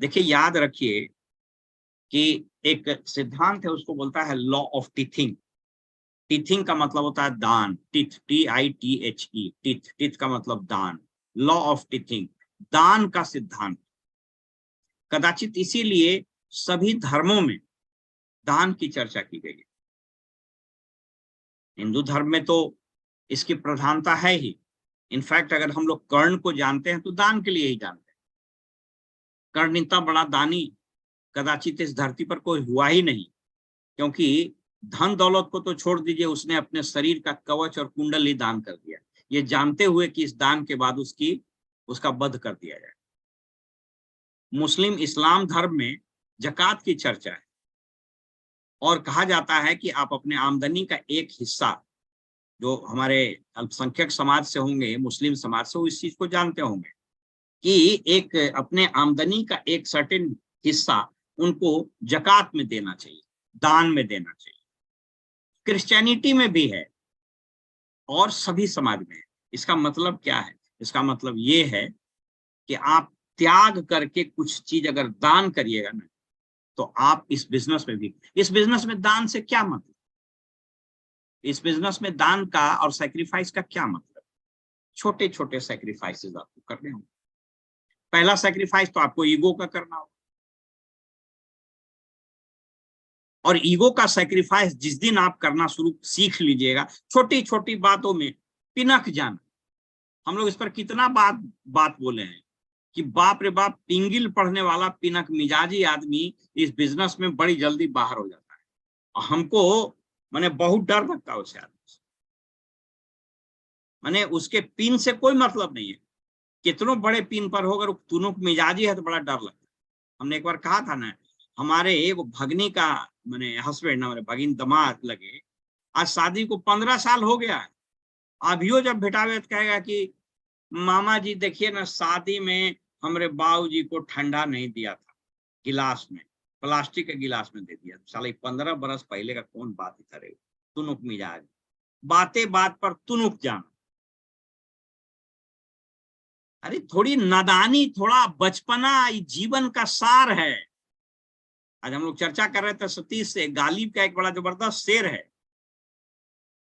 देखिए याद रखिए कि एक सिद्धांत है, उसको बोलता है लॉ ऑफ टीथिंग। टीथिंग का मतलब होता है दान, टिथ, TITHE, टिथ, टिथ का मतलब दान। लॉ ऑफ टीथिंग, दान का सिद्धांत। कदाचित इसीलिए सभी धर्मों में दान की चर्चा की गई है। हिंदू धर्म में तो इसकी प्रधानता है ही। इनफैक्ट अगर हम लोग कर्ण को जानते हैं तो दान के लिए ही जानते हैं। कर्ण इतना बड़ा दानी कदाचित इस धरती पर कोई हुआ ही नहीं, क्योंकि धन दौलत को तो छोड़ दीजिए, उसने अपने शरीर का कवच और कुंडल ही दान कर दिया, ये जानते हुए कि इस दान के बाद उसका वध कर दिया जाए। मुस्लिम इस्लाम धर्म में जकात की चर्चा है और कहा जाता है कि आप अपने आमदनी का एक हिस्सा, जो हमारे अल्पसंख्यक समाज से होंगे, मुस्लिम समाज से, वो इस चीज को जानते होंगे कि एक अपने आमदनी का एक सर्टेन हिस्सा उनको जकात में देना चाहिए, दान में देना चाहिए। क्रिश्चियनिटी में भी है और सभी समाज में है। इसका मतलब क्या है? इसका मतलब ये है कि आप त्याग करके कुछ चीज अगर दान करिएगा ना, तो आप इस बिजनेस में भी, इस बिजनेस में दान से क्या मतलब, इस बिजनेस में दान का और सैक्रिफाइस का क्या मतलब? छोटे छोटे सैक्रिफाइसेस आपको करने होंगे। पहला सैक्रिफाइस तो आपको ईगो का करना होगा, और ईगो का सैक्रिफाइस जिस दिन आप करना शुरू सीख लीजिएगा, छोटी छोटी बातों में पिनक जाना। हम लोग इस पर कितना बात बोले हैं कि बाप रे बाप, पिंगिल पढ़ने वाला पिनक मिजाजी आदमी इस बिजनेस में बड़ी जल्दी बाहर हो जाता है। हमको मैंने बहुत डर लगता है उससे आदमी से। मैंने उसके पिन से कोई मतलब नहीं है, कितनों बड़े पिन पर होकर तुनुक मिजाजी है तो बड़ा डर लगता है। हमने एक बार कहा था ना, हमारे वो भगनी का मैंने हस्बैंड ना, मेरे भगिन दामाद लगे, आज शादी को 15 साल हो गया है। अभियो जब भेटावे तो कहेगा कि मामा जी देखिए ना, शादी में हमरे बाबू जी को ठंडा नहीं दिया था, गिलास में, प्लास्टिक के गिलास में दे दिया। साले 15 बरस पहले का कौन बात करे। तुनुक मिजाज, बातें बात पर तुनुक जाना। अरे थोड़ी नादानी, थोड़ा बचपना, ये जीवन का सार है। आज हम लोग चर्चा कर रहे थे सतीश से, गालिब का एक बड़ा जबरदस्त शेर है।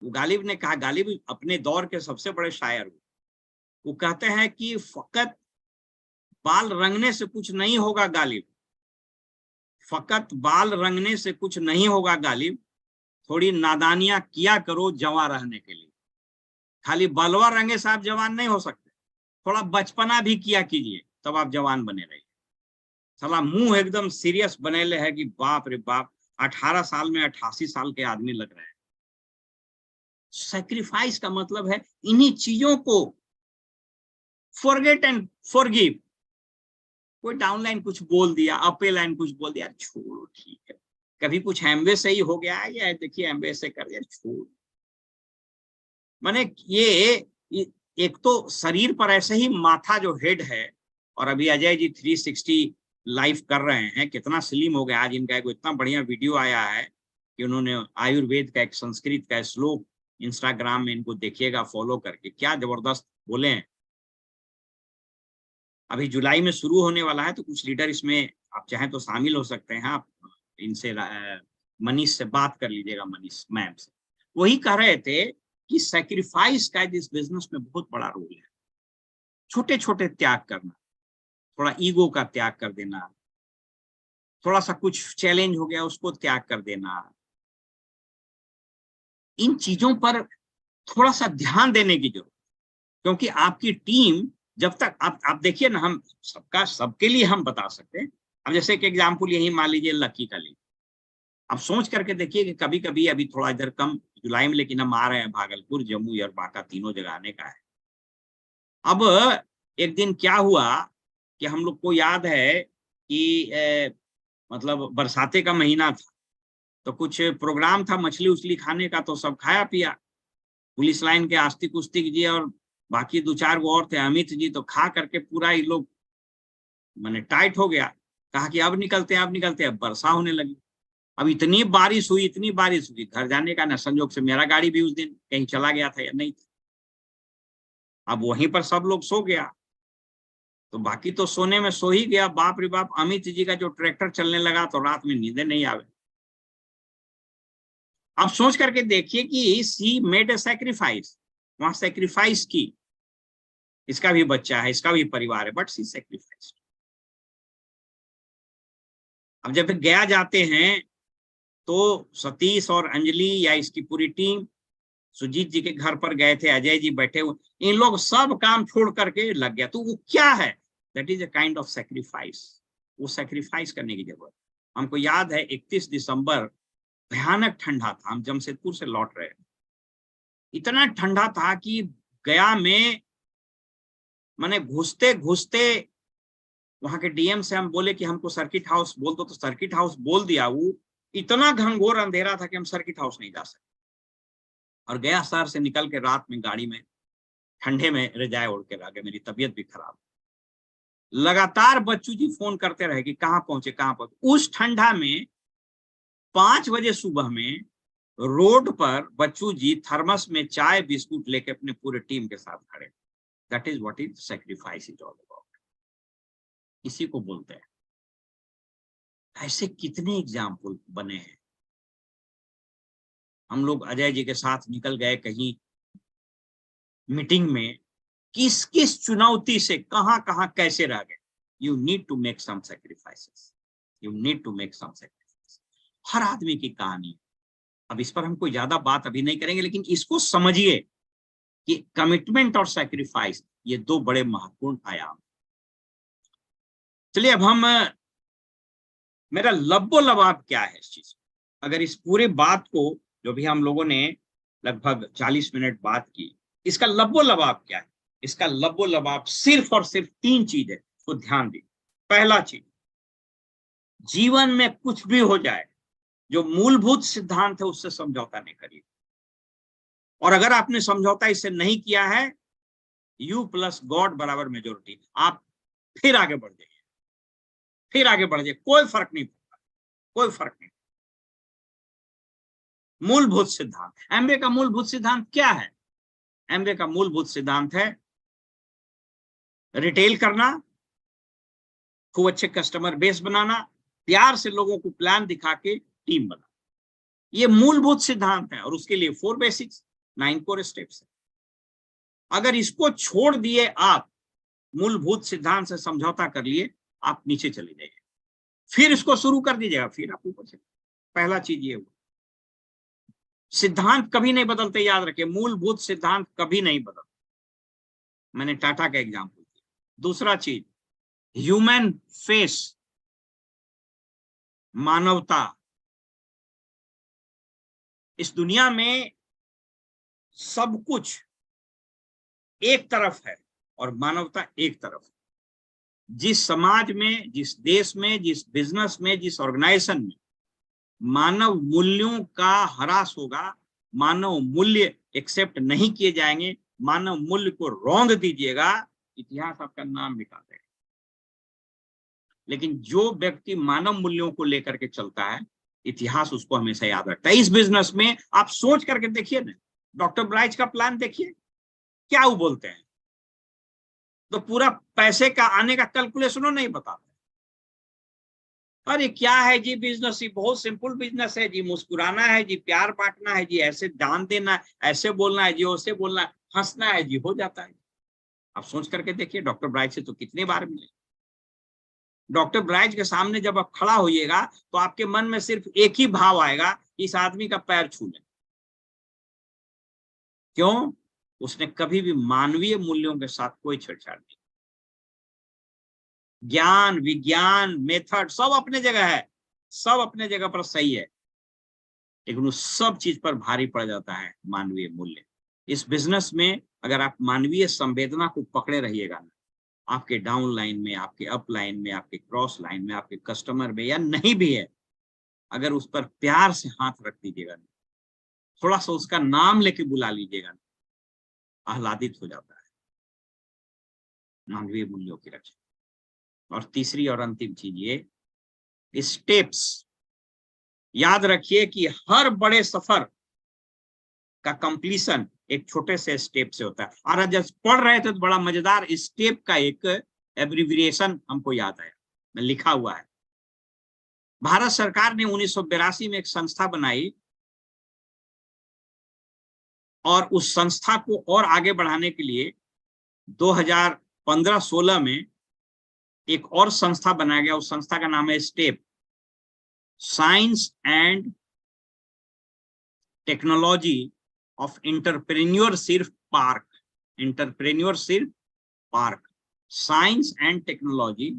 वो गालिब ने कहा, गालिब अपने दौर के सबसे बड़े शायर हुए। वो कहते हैं कि फकत बाल रंगने से कुछ नहीं होगा गालिब, फकत बाल रंगने से कुछ नहीं होगा गालिब, थोड़ी नादानियां किया करो जवान रहने के लिए। खाली बलवा रंगे से आप जवान नहीं हो सकते, थोड़ा बचपना भी किया कीजिए, तब आप जवान बने रहिए। साला मुंह एकदम सीरियस बनेले है कि बाप रे बाप, 18 साल में 88 साल के आदमी लग रहे हैं। सैक्रिफाइस का मतलब है इन्हीं चीजों को फॉरगेट एंड फॉरगिव। कोई डाउनलाइन कुछ बोल दिया, अपर लाइन कुछ बोल दिया, छोड़ो ठीक है। कभी कुछ एम्बे से ही हो गया है, या देखिए एम्बे से कर दिया, छोड़। माने ये एक तो शरीर पर ऐसे ही माथा जो हेड है, और अभी अजय जी 360 लाइव कर रहे हैं, कितना स्लिम हो गया। आज इनका एक इतना बढ़िया वीडियो आया है कि उन्होंने आयुर्वेद का एक संस्कृत का श्लोक इंस्टाग्राम में, इनको देखिएगा फॉलो करके, क्या जबरदस्त बोले हैं। अभी जुलाई में शुरू होने वाला है, तो कुछ लीडर इसमें आप चाहें तो शामिल हो सकते हैं। आप इनसे मनीष से बात कर लीजिएगा, मनीष मैम से। वही कह रहे थे कि सैक्रिफाइस का इस बिजनेस में बहुत बड़ा रोल है। छोटे छोटे त्याग करना, थोड़ा ईगो का त्याग कर देना, थोड़ा सा कुछ चैलेंज हो गया उसको त्याग कर देना, इन चीजों पर थोड़ा सा ध्यान देने की जरूरत। क्योंकि आपकी टीम जब तक आप देखिए ना, हम सबका सबके लिए हम बता सकते हैं। अब जैसे कि एग्जाम्पल यही मान लीजिए लकी का लीजिए, आप सोच करके देखिए कि कभी कभी, अभी थोड़ा इधर कम जुलाई में, लेकिन हम आ रहे हैं भागलपुर, जम्मू और बांका तीनों जगह आने का है। अब एक दिन क्या हुआ कि हम लोग को याद है कि मतलब बरसाते का महीना था, तो कुछ प्रोग्राम था मछली उछली खाने का, तो सब खाया पिया। पुलिस लाइन के आस्तिक उस्तिक जी और बाकी 2-4 गो और थे, अमित जी, तो खा करके पूरा ये लोग मैंने टाइट हो गया। कहा कि अब निकलते हैं, अब निकलते हैं। अब वर्षा होने लगी। अब इतनी बारिश हुई, इतनी बारिश हुई, घर जाने का ना संजोग से मेरा गाड़ी भी उस दिन कहीं चला गया था या नहीं था। अब वहीं पर सब लोग सो गया, तो बाकी तो सोने में सो ही गया। बाप रे बाप, अमित जी का जो ट्रैक्टर चलने लगा तो रात में नींदे नहीं आवे। आप सोच करके देखिए कि सी मेड ए सैक्रिफाइस, वहां सैक्रिफाइस की। इसका भी बच्चा है, इसका भी परिवार है, बट सी सैक्रिफाइस। अब जब गया जाते हैं तो सतीश और अंजलि या इसकी पूरी टीम सुजीत जी के घर पर गए थे, अजय जी बैठे हुए, इन लोग सब काम छोड़ करके लग गया। तो वो क्या है? That is a kind of sacrifice. वो सैक्रिफाइस करने की जरूरत। हमको याद है 31 दिसंबर भयानक ठंडा था, हम जमशेदपुर से लौट रहे। इतना ठंडा था कि गया में मैंने घुसते घुसते वहां के डीएम से हम बोले कि हमको सर्किट हाउस बोल दो, तो सर्किट हाउस बोल दिया। वो इतना घनघोर अंधेरा था कि हम सर्किट हाउस नहीं जा सकते। और गया शहर से निकल के रात में गाड़ी में ठंडे में रजाई ओढ़ के रह गए। मेरी तबीयत भी खराब। लगातार बच्चू जी फोन करते रहे कि कहां पहुंचे कहां पहुंचे। उस ठंडा में 5 बजे सुबह में रोड पर बच्चू जी थर्मस में चाय बिस्कुट लेके अपने पूरे टीम के साथ खड़े। That is what is sacrifice is all about. इसी को बोलते हैं। ऐसे कितने एग्जाम्पल बने हैं। हम लोग अजय जी के साथ निकल गए कहीं मीटिंग में, किस किस चुनौती से कहां कहां कैसे रह गए। You need to make some sacrifices, you need to make some sacrifice. हर आदमी की कहानी। अब इस पर हम कोई ज्यादा बात अभी नहीं करेंगे, लेकिन इसको समझिए कि कमिटमेंट और सैक्रिफाइस ये दो बड़े महत्वपूर्ण आयाम। चलिए अब हम, मेरा लब्बो लबाब क्या है इस चीज। अगर इस पूरे बात को जो भी हम लोगों ने लगभग 40 मिनट बात की, इसका लब्बो लबाब क्या है। इसका लब्बो लबाब सिर्फ और सिर्फ 3 चीज है, तो ध्यान दी। पहला चीज, जीवन में कुछ भी हो जाए, जो मूलभूत सिद्धांत है उससे समझौता नहीं करिए। और अगर आपने समझौता इससे नहीं किया है, यू प्लस गॉड बराबर मेजोरिटी, आप फिर आगे बढ़ जाइए, फिर आगे बढ़ जाइए, कोई फर्क नहीं पड़ता, कोई फर्क नहीं। मूलभूत सिद्धांत, एमबीए का मूलभूत सिद्धांत क्या है। एमबीए का मूलभूत सिद्धांत है रिटेल करना, खूब अच्छे कस्टमर बेस बनाना, प्यार से लोगों को प्लान दिखा के टीम बनाना। ये मूलभूत सिद्धांत है और उसके लिए 4 बेसिक्स, 9 कोर स्टेप्स है। अगर इसको छोड़ दिए आप, मूलभूत सिद्धांत से समझौता कर लिए, आप नीचे चले जाइए, फिर इसको शुरू कर दीजिएगा, फिर आप ऊपर चले। पहला चीज ये हुआ, सिद्धांत कभी नहीं बदलते, याद रखिए, मूलभूत सिद्धांत कभी नहीं बदलते। मैंने टाटा का एग्जांपल दिया। दूसरा चीज, ह्यूमन फेस, मानवता। इस दुनिया में सब कुछ एक तरफ है और मानवता एक तरफ है। जिस समाज में, जिस देश में, जिस बिजनेस में, जिस ऑर्गेनाइजेशन में मानव मूल्यों का ह्रास होगा, मानव मूल्य एक्सेप्ट नहीं किए जाएंगे, मानव मूल्य को रौंद दीजिएगा, इतिहास आपका नाम मिटा देगा। लेकिन जो व्यक्ति मानव मूल्यों को लेकर के चलता है, इतिहास उसको हमेशा याद रखता है। इस बिजनेस में आप सोच करके देखिए ना, डॉक्टर ब्राइच का प्लान देखिए, क्या वो बोलते हैं, तो पूरा पैसे का आने का कैलकुलेशनों नहीं बताते। अरे क्या है जी बिजनेस, ही बहुत सिंपल बिजनेस है जी, मुस्कुराना है जी, प्यार बांटना है जी, ऐसे दान देना है, ऐसे बोलना है जी, वैसे बोलना है, हंसना है जी, हो जाता है। आप सोच करके देखिए, डॉक्टर ब्राइच से तो कितनी बार मिले। डॉक्टर ब्राइच के सामने जब आप खड़ा होइएगा, तो आपके मन में सिर्फ एक ही भाव आएगा, इस आदमी का पैर छू ले। क्यों? उसने कभी भी मानवीय मूल्यों के साथ कोई छेड़छाड़ नहीं। ज्ञान, विज्ञान, मेथड सब अपने जगह है, सब अपने जगह पर सही है, लेकिन उस सब चीज पर भारी पड़ जाता है मानवीय मूल्य। इस बिजनेस में अगर आप मानवीय संवेदना को पकड़े रहिएगा ना, आपके डाउन लाइन में, आपके अप लाइन में, आपके क्रॉस लाइन में, आपके कस्टमर में, या नहीं भी है, अगर उस पर प्यार से हाथ रख दीजिएगा, थोड़ा सा उसका नाम लेके बुला लीजिएगा, आह्लादित हो जाता है मानवीय मूल्यों की रक्षा। और तीसरी और अंतिम चीज ये स्टेप्स। याद रखिए कि हर बड़े सफर का कंप्लीशन एक छोटे से स्टेप से होता है। और जब पढ़ रहे थे तो बड़ा मजेदार स्टेप का एक एब्रिविएशन हमको याद आया, मैं लिखा हुआ है। भारत सरकार ने 1982 में एक संस्था बनाई और उस संस्था को और आगे बढ़ाने के लिए 2015-16 में एक और संस्था बनाया गया। उस संस्था का नाम है step, science and technology of entrepreneurship park. Entrepreneurship park, science and technology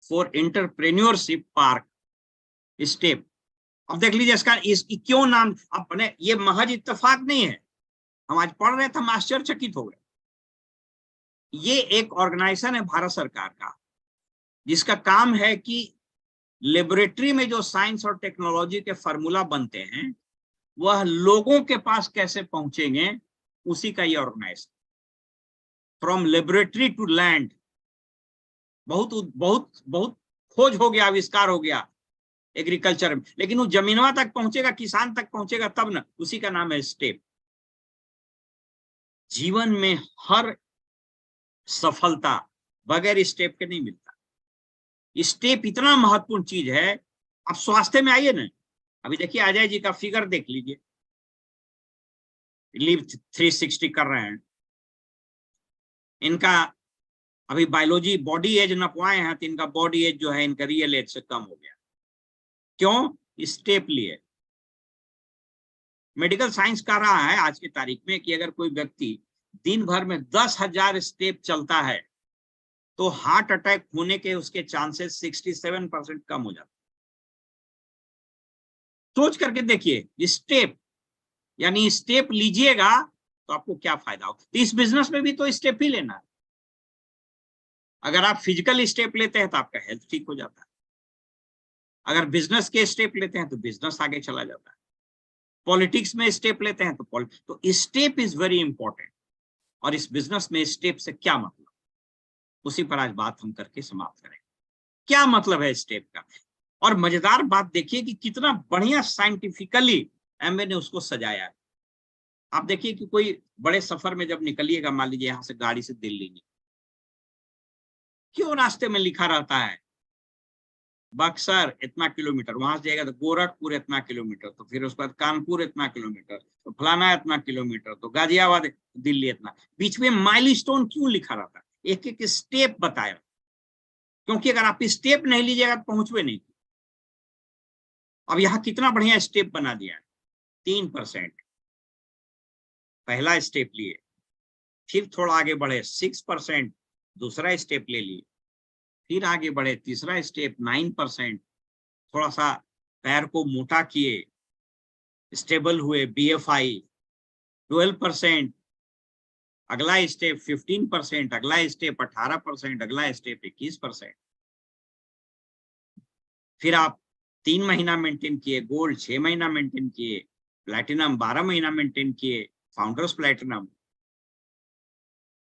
for entrepreneurship park, step. अब देख लीजिए इसका क्यों नाम, अपने ये महज इत्तेफाक नहीं है, हम आज पढ़ रहे थे, हम आश्चर्यचकित हो गए। ये एक ऑर्गेनाइजेशन है भारत सरकार का, जिसका काम है कि लेबोरेटरी में जो साइंस और टेक्नोलॉजी के फार्मूला बनते हैं, वह लोगों के पास कैसे पहुंचेंगे, उसी का ये organisation. From laboratory to land, बहुत बहुत बहुत खोज हो गया, आविष्कार हो गया एग्रीकल्चर में, लेकिन वो जमीनवा तक पहुंचेगा, किसान तक पहुंचेगा तब ना, उसी का नाम है स्टेप। जीवन में हर सफलता बगैर स्टेप के नहीं मिलता। स्टेप इतना महत्वपूर्ण चीज है। आप स्वास्थ्य में आइए ना, अभी देखिए अजय जी का फिगर देख लीजिए, लिव 360 कर रहे हैं, इनका अभी बायोलॉजी बॉडी एज नपवाए हैं तो इनका बॉडी एज जो है इनका रियल एज से कम हो गया। क्यों? स्टेप लिए। मेडिकल साइंस कह रहा है आज की तारीख में कि अगर कोई व्यक्ति दिन भर में 10,000 स्टेप चलता है तो हार्ट अटैक होने के उसके चांसेस 67% कम हो जाते। सोच करके देखिए, स्टेप यानी स्टेप लीजिएगा तो आपको क्या फायदा हो। तो इस बिजनेस में भी तो स्टेप ही लेना है। अगर आप फिजिकल स्टेप लेते हैं तो आपका हेल्थ ठीक हो जाता है, अगर बिजनेस के स्टेप लेते हैं तो बिजनेस आगे चला जाता है, पॉलिटिक्स में स्टेप लेते हैं तो स्टेप इज वेरी इंपॉर्टेंट। और इस बिजनेस में स्टेप से क्या मतलब, उसी पर आज बात हम करके समाप्त करेंगे। क्या मतलब है स्टेप का। और मजेदार बात देखिए कि कितना बढ़िया साइंटिफिकली एमए ने उसको सजाया है। आप देखिए कि कोई बड़े सफर में जब निकलिएगा, मान लीजिए यहां से गाड़ी से दिल्ली में, क्यों रास्ते में लिखा रहता है बक्सर इतना किलोमीटर, वहां से जाएगा तो गोरखपुर इतना किलोमीटर, तो फिर उसके बाद कानपुर इतना किलोमीटर, तो फलाना इतना किलोमीटर, तो गाजियाबाद दिल्ली इतना। बीच में माइलस्टोन क्यों लिखा रहता है? एक एक स्टेप बताया, क्योंकि अगर आप स्टेप नहीं लीजिएगा तो पहुंचवे नहीं। अब यहाँ कितना बढ़िया स्टेप बना दिया है, 3%। पहला स्टेप लिए, फिर थोड़ा आगे बढ़े 6%, दूसरा स्टेप ले लिए, फिर आगे बढ़े तीसरा स्टेप 9%, थोड़ा सा पैर को मोटा किए, स्टेबल हुए, BFI 12%, अगला स्टेप 15%, अगला स्टेप 18%, अगला स्टेप 21%। फिर आप 3 महीना मेंटेन किए, गोल्ड 6 महीना मेंटेन किए, प्लैटिनम 12 महीना मेंटेन किए, फाउंडर्स प्लैटिनम।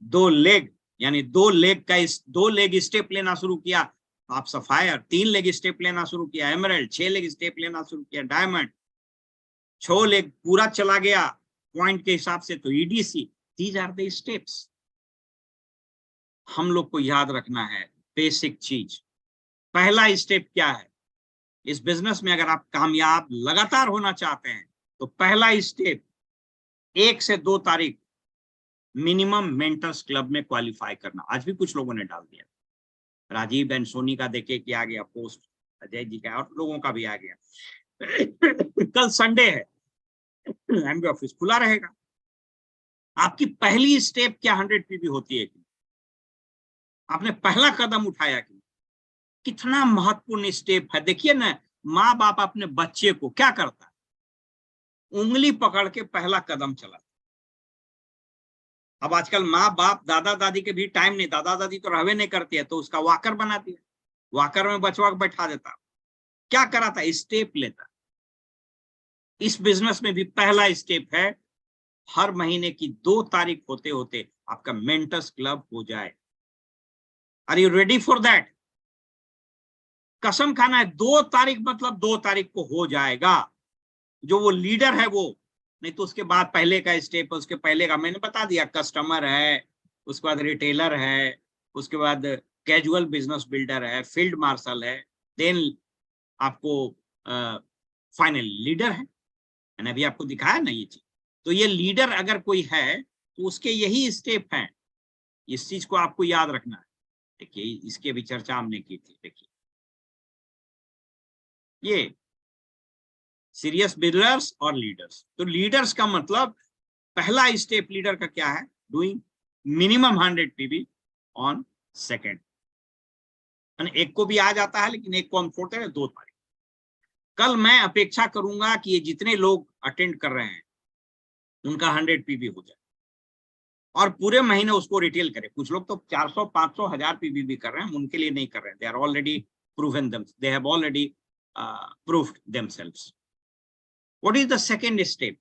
2 लेग यानी 2 लेग स्टेप लेना शुरू किया, आप सफायर। 3 लेग स्टेप लेना शुरू किया, एमराल्ड। 6 लेग स्टेप लेना शुरू किया, डायमंड। 6 लेग पूरा चला गया पॉइंट के हिसाब से तो EDC। These are the steps. हम लोग को याद रखना है बेसिक चीज। पहला स्टेप क्या है इस बिजनेस में? अगर आप कामयाब लगातार होना चाहते हैं तो पहला स्टेप 1 से 2 तारीख मिनिमम मेंटर्स क्लब में क्वालिफाई करना। आज भी कुछ लोगों ने डाल दिया, राजीव एंड सोनी का देखे कि आ गया पोस्ट, अजय जी का और लोगों का भी आ गया। कल संडे है, एमबी ऑफिस खुला रहेगा। आपकी पहली स्टेप क्या 100 PB होती है कि आपने पहला कदम उठाया कि कितना महत्वपूर्ण स्टेप है। देखिए ना, माँ बाप अपने बच्चे को क्या करता है, उंगली पकड़ के पहला कदम चला। अब आजकल माँ बाप दादा दादी के भी टाइम नहीं, दादा दादी तो रहवे नहीं करती है, तो उसका वॉकर बना दिया, वॉकर में बचवा बैठा देता। क्या करा था? स्टेप लेता। इस बिजनेस में भी पहला स्टेप है, हर महीने की 2 तारीख होते होते आपका मेंटर्स क्लब हो जाए। Are you ready for that? कसम खाना है, 2 तारीख मतलब 2 तारीख को हो जाएगा। जो वो लीडर है वो, नहीं तो उसके बाद पहले का स्टेप, उसके पहले का मैंने बता दिया, कस्टमर है, उसके बाद रिटेलर है, उसके बाद कैजुअल बिजनेस बिल्डर है, फील्ड मार्शल है, देन आपको फाइनल लीडर है। मैंने अभी आपको दिखाया ना ये चीज। तो ये लीडर अगर कोई है तो उसके यही स्टेप हैं। इस चीज को आपको याद रखना है। देखिए, इसके भी चर्चा हमने की थी। देखिए, ये सीरियस बिल्डर्स और लीडर्स। तो लीडर्स का मतलब पहला स्टेप लीडर का क्या है? Doing minimum 100 PB on second. एक को भी आ जाता है, लेकिन एक को हम छोड़ते हैं 2 तारीख। कल मैं अपेक्षा करूंगा कि ये जितने लोग अटेंड कर रहे हैं उनका 100 PB हो जाए और पूरे महीने उसको रिटेल करें। कुछ लोग तो 400, 500, 1000 PB भी कर रहे हैं, उनके लिए नहीं कर रहे हैं। They are already proven them, they have already proved themselves. What is the second step?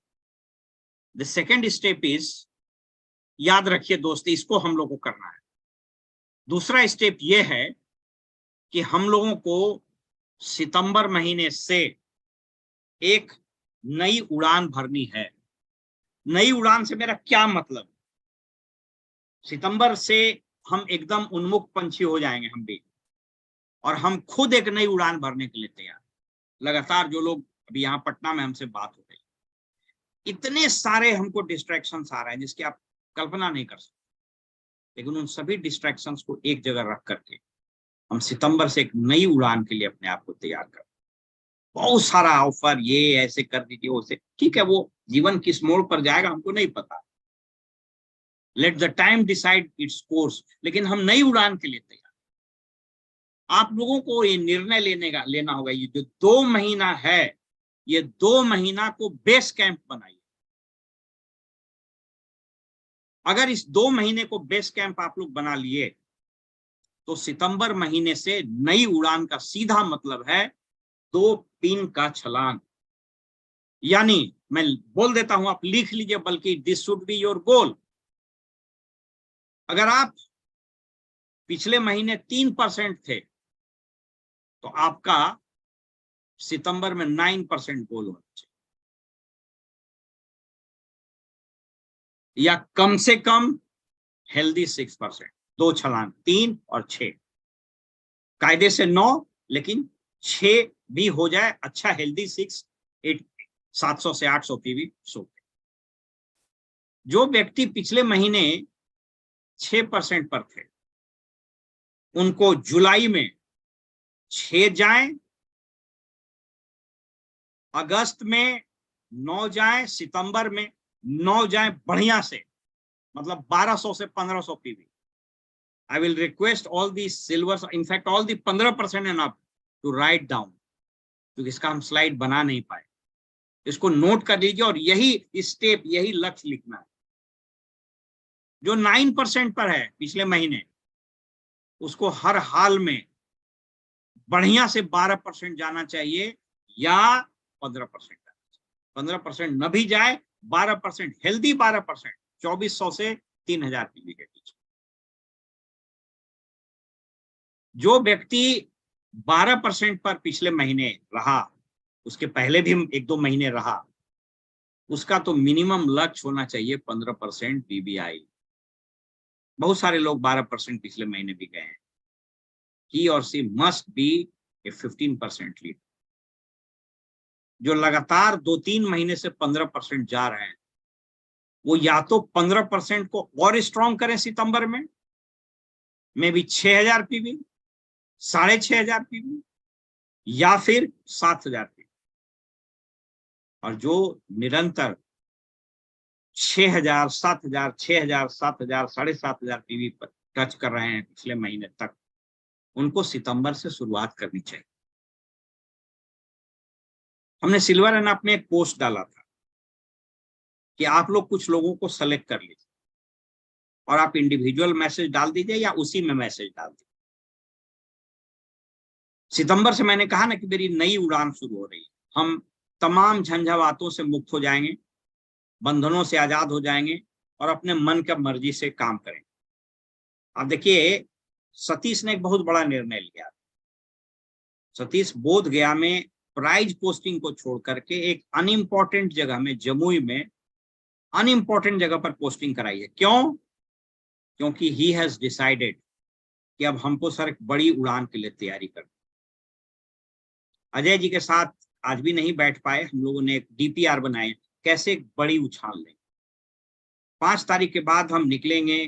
The second step is, याद रखिए दोस्त, इसको हम लोग को करना है। दूसरा स्टेप ये है कि हम लोगों को सितंबर महीने से एक नई उड़ान भरनी है। नई उड़ान से मेरा क्या मतलब? सितंबर से हम एकदम उन्मुख पंछी हो जाएंगे हम भी, और हम खुद एक नई उड़ान भरने के लिए तैयार। लगातार जो लोग अभी यहाँ पटना में हमसे बात हो रही, इतने सारे हमको डिस्ट्रैक्शंस आ रहे हैं जिसकी आप कल्पना नहीं कर सकते, लेकिन उन सभी डिस्ट्रैक्शंस को एक जगह रख करके हम सितंबर से एक नई उड़ान के लिए अपने आप को तैयार कर। बहुत सारा ऑफर, ये ऐसे कर दीजिए, वैसे, ठीक है, वो जीवन किस मोड़ पर जाएगा हमको नहीं पता, let the time decide its course, लेकिन हम नई उड़ान के लिए तैयार। आप लोगों को ये निर्णय लेना होगा, ये जो 2 महीना है, ये 2 महीना को बेस कैंप बनाइए। अगर इस 2 महीने को बेस कैंप आप लोग बना लिए तो सितंबर महीने से नई उड़ान का सीधा मतलब है 2 पिन का छलांग। यानी मैं बोल देता हूं, आप लिख लीजिए, बल्कि this should be your goal. अगर आप पिछले महीने 3% थे तो आपका सितंबर में 9% गोल होना चाहिए, या कम से कम हेल्दी 6%। 2 छलांग, 3 और 6, कायदे से 9, लेकिन 6 भी हो जाए, अच्छा हेल्दी 6, 8, 700 से 800 पीवी सो। जो व्यक्ति पिछले महीने 6% पर थे, उनको जुलाई में 6 जाएं, अगस्त में 9 जाएं, सितंबर में 9 जाएं, बढ़िया से, मतलब 1200 से 1500 PV. I will request all these silvers, in fact all the 15% and up to write down, क्योंकि इसका हम स्लाइड बना नहीं पाए। इसको नोट कर लीजिए और यही स्टेप, यही लक्ष्य लिखना है। जो 9% पर है पिछले महीने, उसको हर हाल में बढ़िया से 12% जाना चाहिए, या 15%। 15% न भी जाए, 12% हेल्दी, 12% 2400 से 3000 पीवी के बीच। जो व्यक्ति 12% पर पिछले महीने रहा, उसके पहले भी 1-2 महीने रहा, उसका तो मिनिमम लक्ष्य होना चाहिए 15% पीबीआई। बहुत सारे लोग 12% पिछले महीने भी गए हैं। He or she must be a 15% leader. जो लगातार 2-3 महीने से 15% जा रहे हैं, वो या तो 15% को और स्ट्रॉन्ग करें सितंबर में, मे भी 6000 पीवी, 6500 पीवी, या फिर 7000 पीवी। और जो निरंतर 6000, 7000, 6000, 7000, 7500 पीवी पर टच कर रहे हैं पिछले महीने तक, उनको सितंबर से शुरुआत करनी चाहिए। हमने सिल्वर एंड अप में एक पोस्ट डाला था कि आप लोग कुछ लोगों को सेलेक्ट कर लीजिए और आप इंडिविजुअल मैसेज डाल दीजिए या उसी में मैसेज डाल दीजिए। सितंबर से मैंने कहा ना कि मेरी नई उड़ान शुरू हो रही है, हम तमाम झंझावातों से मुक्त हो जाएंगे, बंधनों से आजाद हो जाएंगे और अपने मन का मर्जी से काम करेंगे। अब देखिए, सतीश ने एक बहुत बड़ा निर्णय लिया। सतीश बोध गया में प्राइज पोस्टिंग को छोड़ करके एक अनइम्पोर्टेंट जगह में, जमुई में अनइम्पोर्टेंट जगह पर पोस्टिंग कराई है। क्यों? क्योंकि ही हैज डिसाइडेड कि अब हमको सर एक बड़ी उड़ान के लिए तैयारी करनी। अजय जी के साथ आज भी नहीं बैठ पाए, हम लोगों ने एक डीपीआर बनाए, कैसे एक बड़ी उछाल लें। 5 तारीख के बाद हम निकलेंगे,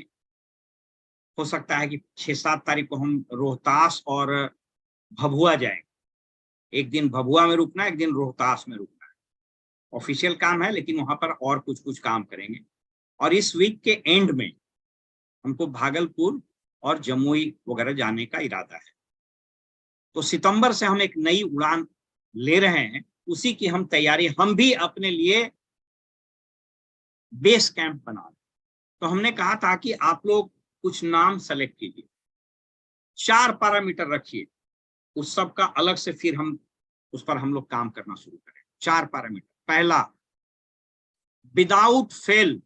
हो सकता है कि 6-7 तारीख को हम रोहतास और भभुआ जाएं। एक दिन भभुआ में रुकना, एक दिन रोहतास में रुकना है। ऑफिशियल काम है, लेकिन वहां पर और कुछ काम करेंगे। और इस वीक के एंड में हमको भागलपुर और जमुई वगैरह जाने का इरादा है। तो सितंबर से हम एक नई उड़ान ले रहे हैं, उसी की हम तैयारी, हम भी अपने लिए बेस कैंप बना रहे। तो हमने कहा था कि आप लोग कुछ नाम सेलेक्ट कीजिए, 4 पैरामीटर रखिए, उस सब का अलग से फिर हम उस पर हम लोग काम करना शुरू करें। 4 पैरामीटर। पहला, विदाउट फेल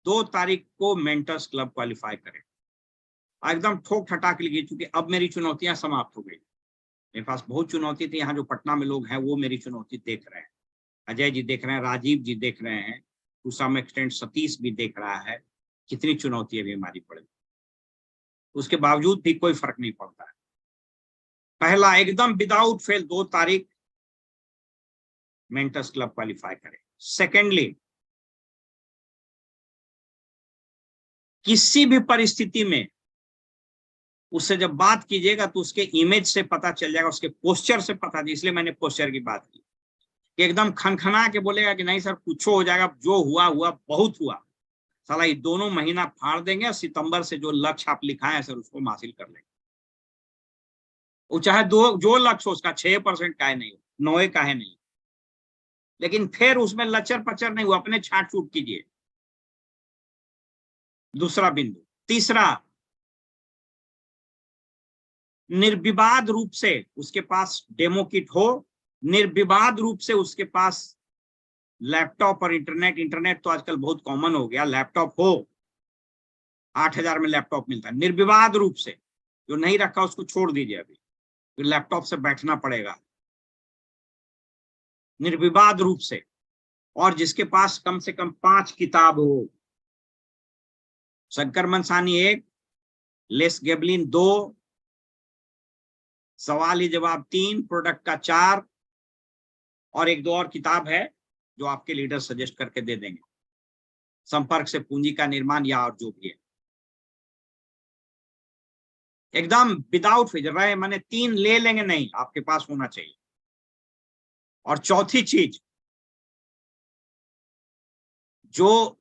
2 तारीख को मेंटर्स क्लब क्वालिफाई करें। एकदम ठोक ठटाक लिखी, क्योंकि अब मेरी चुनौतियां समाप्त हो गई। मेरे पास बहुत चुनौती थी, यहाँ जो पटना में लोग हैं वो मेरी चुनौती देख रहे हैं, अजय जी देख रहे हैं, राजीव जी देख रहे हैं, टू सम एक्सटेंट सतीश भी देख रहा है, कितनी चुनौती अभी हमारी पड़ी, उसके बावजूद भी कोई फर्क नहीं पड़ता है। पहला एकदम विदाउट फेल 2 तारीख मेंटर्स क्लब क्वालिफाई करें। सेकेंडली, किसी भी परिस्थिति में उससे जब बात कीजिएगा तो उसके इमेज से पता चल जाएगा, उसके पोस्चर से पता चल, इसलिए मैंने पोस्चर की बात की कि एकदम खनखना के बोलेगा कि नहीं सर कुछ हो जाएगा, जो हुआ हुआ, बहुत हुआ, साला ये दोनों महीना फाड़ देंगे और सितंबर से जो लक्ष्य आप लिखाए हैं सर उसको हम हासिल कर लेंगे। वो चाहे दो जो लक्ष्य हो उसका 6% का है नहीं, 9 का है नहीं, लेकिन फिर उसमें लचर पचर नहीं हुआ, अपने छाट छूट कीजिए। दूसरा बिंदु। तीसरा, निर्विवाद रूप से उसके पास डेमो किट हो, निर्विवाद रूप से उसके पास लैपटॉप और इंटरनेट तो आजकल बहुत कॉमन हो गया, लैपटॉप हो, 8,000 में लैपटॉप मिलता है, निर्विवाद रूप से। जो नहीं रखा उसको छोड़ दीजिए, अभी फिर लैपटॉप से बैठना पड़ेगा, निर्विवाद रूप से। और जिसके पास कम से कम 5 किताब हो, शंकर मनसानी 1, लेस गेबलिन 2, सवाल ही जवाब 3, प्रोडक्ट का 4, और 1-2 और किताब है जो आपके लीडर सजेस्ट करके दे देंगे, संपर्क से पूंजी का निर्माण या और जो भी है। एकदम विदाउट फिजर रहे, मैंने 3 ले लेंगे नहीं, आपके पास होना चाहिए। और चौथी चीज, जो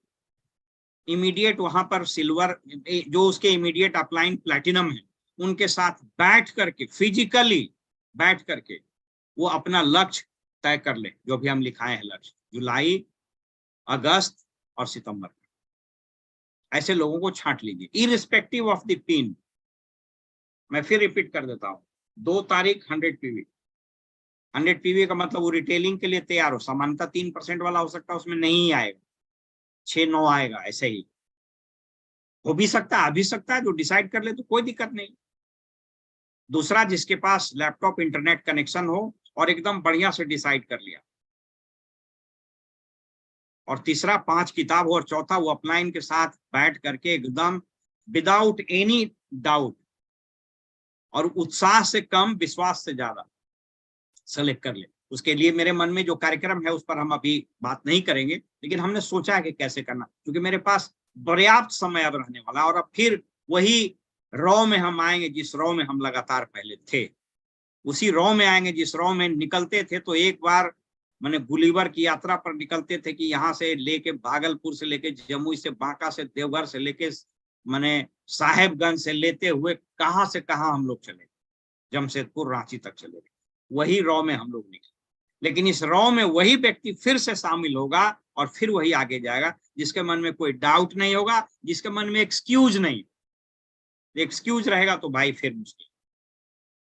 इमीडिएट वहां पर सिल्वर, जो उसके इमीडिएट अपलाइन प्लैटिनम है, उनके साथ बैठ करके, फिजिकली बैठ करके वो अपना लक्ष्य तय कर ले, जो भी हम लिखाए हैं लक्ष्य, जुलाई, अगस्त और सितंबर। ऐसे लोगों को छांट लीजिए, इरिस्पेक्टिव ऑफ द पिन। मैं फिर रिपीट कर देता हूं, 2 तारीख 100 पीवी। 100 पीवी का मतलब वो रिटेलिंग के लिए तैयार हो, सामान्यतः 3% वाला हो सकता है, उसमें नहीं आएगा, 6-9 आएगा, ऐसे ही हो भी सकता है, आ भी सकता है, जो डिसाइड कर ले तो कोई दिक्कत नहीं। दूसरा, जिसके पास लैपटॉप इंटरनेट कनेक्शन हो और एकदम बढ़िया से डिसाइड कर लिया। और तीसरा, 5 किताब हो। और चौथा, वो अपलाइन के साथ बैठ करके एकदम विदाउट एनी डाउट और उत्साह से कम, विश्वास से ज्यादा सेलेक्ट कर ले। उसके लिए मेरे मन में जो कार्यक्रम है उस पर हम अभी बात नहीं करेंगे, लेकिन हमने सोचा है कि कैसे करना, क्योंकि मेरे पास पर्याप्त समय अब रहने वाला, और अब फिर वही रॉ में हम आएंगे जिस रॉ में हम लगातार पहले थे, उसी रॉ में आएंगे जिस रॉ में निकलते थे। तो एक बार मैंने गुलीवर की यात्रा पर निकलते थे कि यहाँ से लेके भागलपुर से लेके जमुई से, बांका से, देवघर से लेके मैंने साहेबगंज से लेते हुए कहाँ से कहाँ हम लोग चले, जमशेदपुर, रांची तक चले गए, वही रॉ में हम लोग निकले। लेकिन इस रॉ में वही व्यक्ति फिर से शामिल होगा और फिर वही आगे जाएगा जिसके मन में कोई डाउट नहीं होगा, जिसके मन में एक्सक्यूज नहीं, एक्सक्यूज रहेगा तो भाई फिर मुश्किल।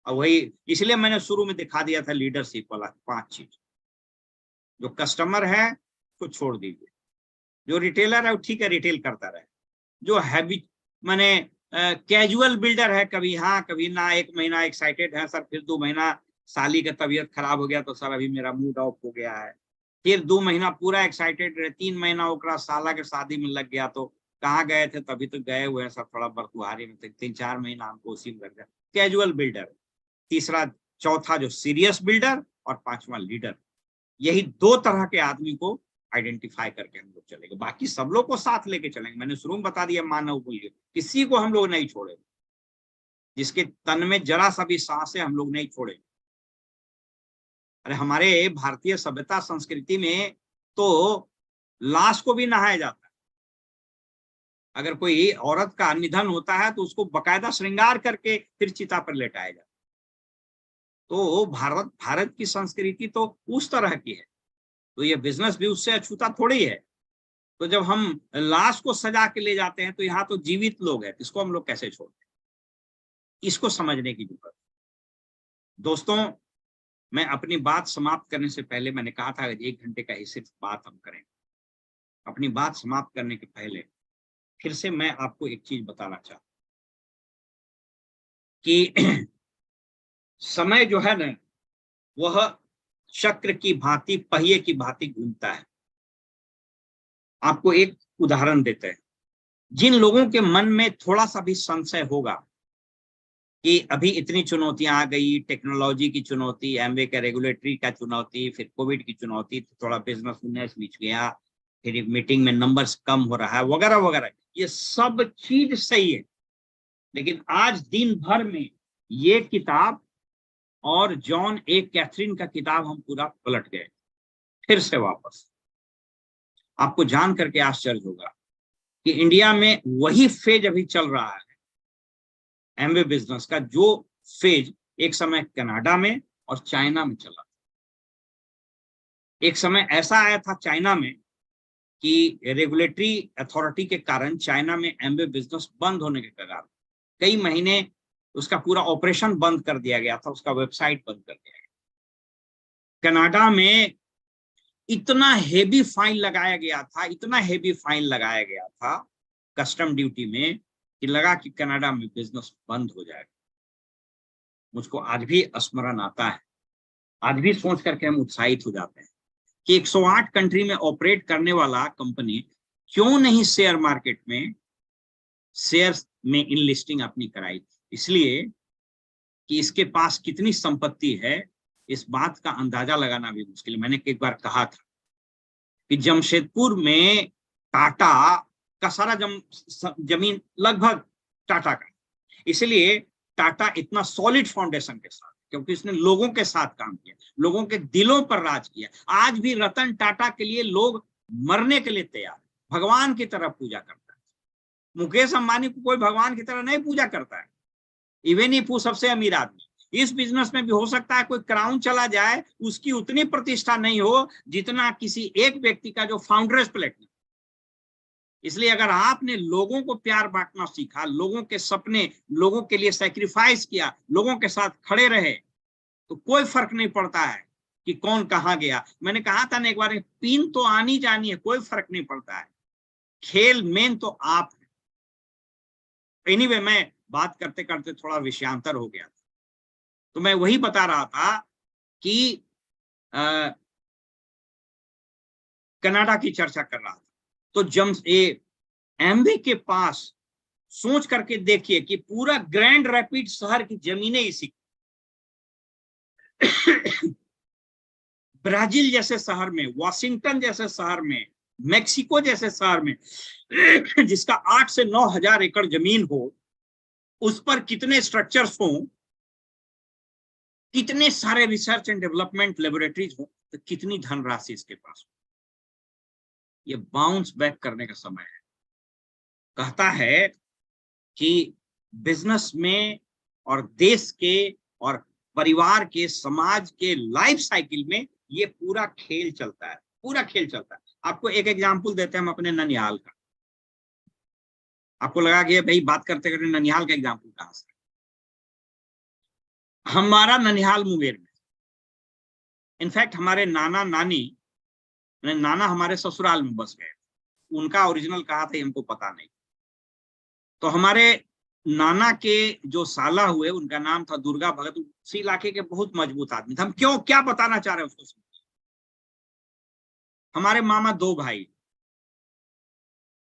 और वही, इसलिए मैंने शुरू में दिखा दिया था लीडरशिप वाला 5 चीज। जो कस्टमर है उसको छोड़ दीजिए, जो रिटेलर है वो ठीक है रिटेल करता रहे, जो हैबिट माने कैजुअल बिल्डर है, कभी हाँ कभी ना, 1 महीना एक्साइटेड है सर, फिर 2 महीना साली का तबीयत खराब हो गया तो सर अभी मेरा मूड ऑफ हो गया है, फिर 2 महीना पूरा एक्साइटेड रहे, 3 महीना ओकरा साला के शादी में लग गया तो कहाँ गए थे, तभी तो गए हुए हैं सर, थोड़ा बरतुहारी में थे, 3-4 महीना हमको उसी में लग गया। Casual builder. तीसरा, चौथा जो सीरियस बिल्डर, और 5वां लीडर। यही 2 तरह के आदमी को आइडेंटिफाई करके हम लोग चलेंगे, बाकी सब लोग को साथ लेके चलेंगे। मैंने शुरू में बता दिया, मानव मूल्य किसी को हम लोग नहीं छोड़ेंगे, जिसके तन में जरा सा भी सांस है हम लोग नहीं छोड़ेंगे। अरे हमारे भारतीय सभ्यता संस्कृति में तो लाश को भी नहाया जाता है। अगर कोई औरत का निधन होता है तो उसको बकायदा श्रृंगार करके फिर चिता पर लेटाया जाता है। तो भारत की संस्कृति तो उस तरह की है, तो ये बिजनेस भी उससे अछूता थोड़ी है। तो जब हम लाश को सजा के ले जाते हैं तो यहाँ तो जीवित लोग हैं, इसको हम लोग कैसे छोड़ते हैं, इसको समझने की जरूरत है। दोस्तों, मैं अपनी बात समाप्त करने से पहले, मैंने कहा था 1 घंटे का ही सिर्फ बात हम करें, अपनी बात समाप्त करने के पहले फिर से मैं आपको एक चीज बताना चाहता हूं। कि समय जो है ना वह चक्र की भांति, पहिए की भांति घूमता है। आपको एक उदाहरण देते हैं। जिन लोगों के मन में थोड़ा सा भी संशय होगा कि अभी इतनी चुनौतियां आ गई, टेक्नोलॉजी की चुनौती, एमवे का रेगुलेटरी का चुनौती, फिर कोविड की चुनौती, तो थोड़ा बिजनेस उन्नेस बीच गया, फिर मीटिंग में नंबर्स कम हो रहा है वगैरह वगैरह, ये सब चीज सही है। लेकिन आज दिन भर में ये किताब और जॉन ए कैथरीन का किताब हम पूरा पलट गए फिर से वापस। आपको जान करके आश्चर्य होगा कि इंडिया में वही फेज अभी चल रहा है एमवे बिजनेस का, जो फेज एक समय कनाडा में और चाइना में चला। एक समय ऐसा आया था चाइना में कि रेगुलेटरी अथॉरिटी के कारण चाइना में एमवे बिजनेस बंद होने के कगार, कई महीने उसका पूरा ऑपरेशन बंद कर दिया गया था, उसका वेबसाइट बंद कर दिया गया। कनाडा में इतना हेवी फाइन लगाया गया था, इतना हेवी फाइन लगाया गया था कस्टम ड्यूटी में कि लगा कि कनाडा में बिजनेस बंद हो जाएगा। मुझको आज भी स्मरण आता है, आज भी सोच करके हम उत्साहित हो जाते हैं कि 108 कंट्री में ऑपरेट करने वाला कंपनी क्यों नहीं शेयर मार्केट में शेयर्स में इन लिस्टिंग अपनी कराई। इसलिए कि इसके पास कितनी संपत्ति है, इस बात का अंदाजा लगाना भी मुश्किल है। मैंने एक बार कहा था कि जमशेदपुर में टाटा का सारा जमीन लगभग टाटा का, इसलिए टाटा इतना सॉलिड फाउंडेशन के साथ, क्योंकि इसने लोगों के साथ काम किया, लोगों के दिलों पर राज किया। आज भी रतन टाटा के लिए लोग मरने के लिए तैयार, भगवान की तरह पूजा करता है। मुकेश अंबानी को कोई भगवान की तरह नहीं पूजा करता है, इवन ही वो सबसे अमीर आदमी। इस बिजनेस में भी हो सकता है कोई क्राउन चला जाए, उसकी उतनी प्रतिष्ठा नहीं हो जितना किसी एक व्यक्ति का जो फाउंडर्स प्लेटिनम। इसलिए अगर आपने लोगों को प्यार बांटना सीखा, लोगों के सपने, लोगों के लिए सैक्रिफाइस किया, लोगों के साथ खड़े रहे, तो कोई फर्क नहीं पड़ता है कि कौन कहां गया। मैंने कहा था ना एक बार, पिन तो आनी जानी है, कोई फर्क नहीं पड़ता है, खेल मेन तो आप है। एनीवे, मैं बात करते करते थोड़ा विषयांतर हो गया, तो मैं वही बता रहा था कि कनाडा की चर्चा कर रहा था। तो एमवे के पास सोच करके देखिए कि पूरा ग्रैंड रैपिड शहर की जमीनें इसी ब्राजील जैसे शहर में, वॉशिंगटन जैसे शहर में, मेक्सिको जैसे शहर में जिसका 8 से 9 हजार एकड़ जमीन हो, उस पर कितने स्ट्रक्चर्स हो, कितने सारे रिसर्च एंड डेवलपमेंट लेबोरेटरीज हो, तो कितनी धनराशि इसके पास हो। ये बाउंस बैक करने का समय है। कहता है कि बिजनेस में और देश के और परिवार के, समाज के लाइफ साइकिल में ये पूरा खेल चलता है, पूरा खेल चलता है। आपको एक एग्जांपल देते हैं हम अपने ननिहाल का। आपको लगा कि भाई बात करते करते ननिहाल का एग्जांपल कहां से? हमारा ननिहाल मुंगेर में, इनफैक्ट हमारे नाना नानी, नाना हमारे ससुराल में बस गए, उनका ओरिजिनल कहा था हमको पता नहीं। तो हमारे नाना के जो साला हुए, उनका नाम था दुर्गा भगत, उसी इलाके के बहुत मजबूत आदमी थे। हम क्यों क्या बताना चाह रहे हैं उसको? हमारे मामा 2 भाई,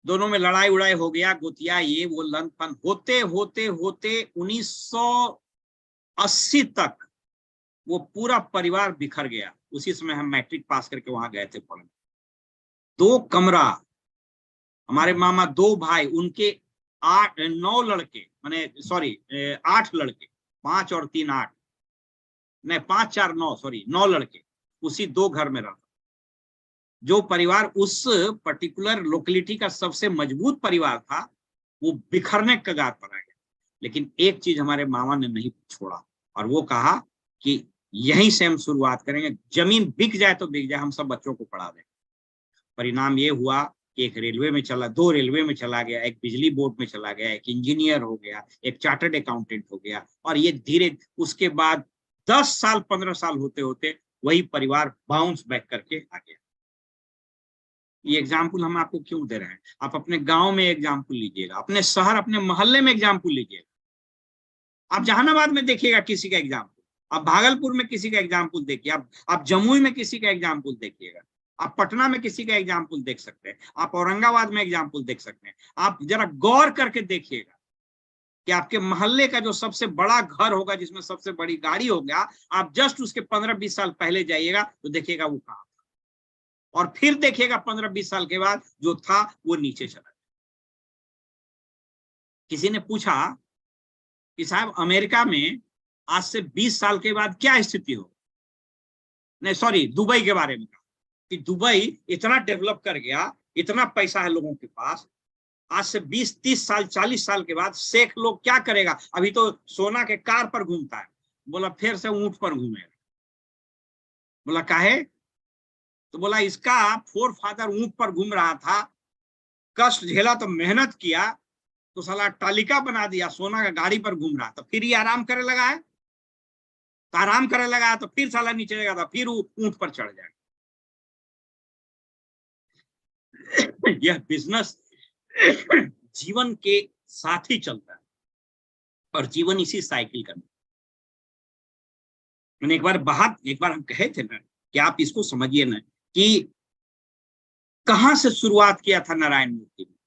दोनों में लड़ाई उड़ाई हो गया, गोतिया ये वो लंथपन होते होते होते 1980 तक वो पूरा परिवार बिखर गया। उसी समय हम मैट्रिक पास करके वहां गए थे पढ़ने। 2 कमरा, हमारे मामा 2 भाई, उनके 9 लड़के, माने सॉरी 8 लड़के, 5 और 3 8, नहीं 5 4 9, सॉरी 9 लड़के, उसी 2 घर में रहता। जो परिवार उस पर्टिकुलर लोकेलिटी का सबसे मजबूत परिवार था, वो बिखरने के कगार पर आ गया। लेकिन एक चीज हमारे मामा ने नहीं छोड़ा, और वो कहा कि यहीं से हम शुरुआत करेंगे, जमीन बिक जाए तो बिक जाए, हम सब बच्चों को पढ़ा दें। परिणाम ये हुआ कि एक रेलवे में चला, 2 रेलवे में चला गया, एक बिजली बोर्ड में चला गया, एक इंजीनियर हो गया, एक चार्टर्ड अकाउंटेंट हो गया, और ये धीरे उसके बाद 10 साल 15 साल होते होते वही परिवार बाउंस बैक करके आ गया। ये एग्जाम्पल हम आपको क्यों दे रहे हैं? आप अपने गांव में एग्जाम्पल लीजिएगा, अपने शहर, अपने मोहल्ले में एग्जाम्पल लीजिएगा। आप जहानाबाद में देखिएगा किसी का एग्जाम्पल, आप भागलपुर में किसी का एग्जाम्पल देखिए, आप जमुई में किसी का एग्जाम्पल देखिएगा, आप पटना में किसी का एग्जाम्पल देख सकते हैं, आप औरंगाबाद में एग्जाम्पल देख सकते हैं। आप जरा गौर करके देखिएगा कि आपके मोहल्ले का जो सबसे बड़ा घर होगा, जिसमें सबसे बड़ी गाड़ी होगा, आप जस्ट उसके 15-20 साल पहले जाइएगा तो देखिएगा वो कहाँ था, और फिर देखिएगा 15-20 साल के बाद जो था वो नीचे चला गया। किसी ने पूछा कि साहब अमेरिका में आज से 20 साल के बाद क्या स्थिति हो, नहीं सॉरी दुबई के बारे में कहा कि दुबई इतना डेवलप कर गया, इतना पैसा है लोगों के पास, आज से 20-30 साल 40 साल के बाद शेख लोग क्या करेगा, अभी तो सोना के कार पर घूमता है। बोला फिर से ऊंट पर घूमेगा। बोला काहे, तो बोला इसका फोर फादर ऊंट पर घूम रहा था, कष्ट झेला तो मेहनत किया, तो साला तालिका बना दिया, सोना का गाड़ी पर घूम रहा, तो फिर ये आराम करे लगा है, तो आराम करे लगा तो फिर साला नीचे जाएगा, तो फिर ऊंट पर चढ़ जाएगा। यह बिजनेस जीवन के साथ ही चलता है, और जीवन इसी साइकिल का। मैंने एक बार हम कहे थे ना कि आप इसको समझिए ना कि कहां से शुरुआत किया था नारायण मूर्ति ने।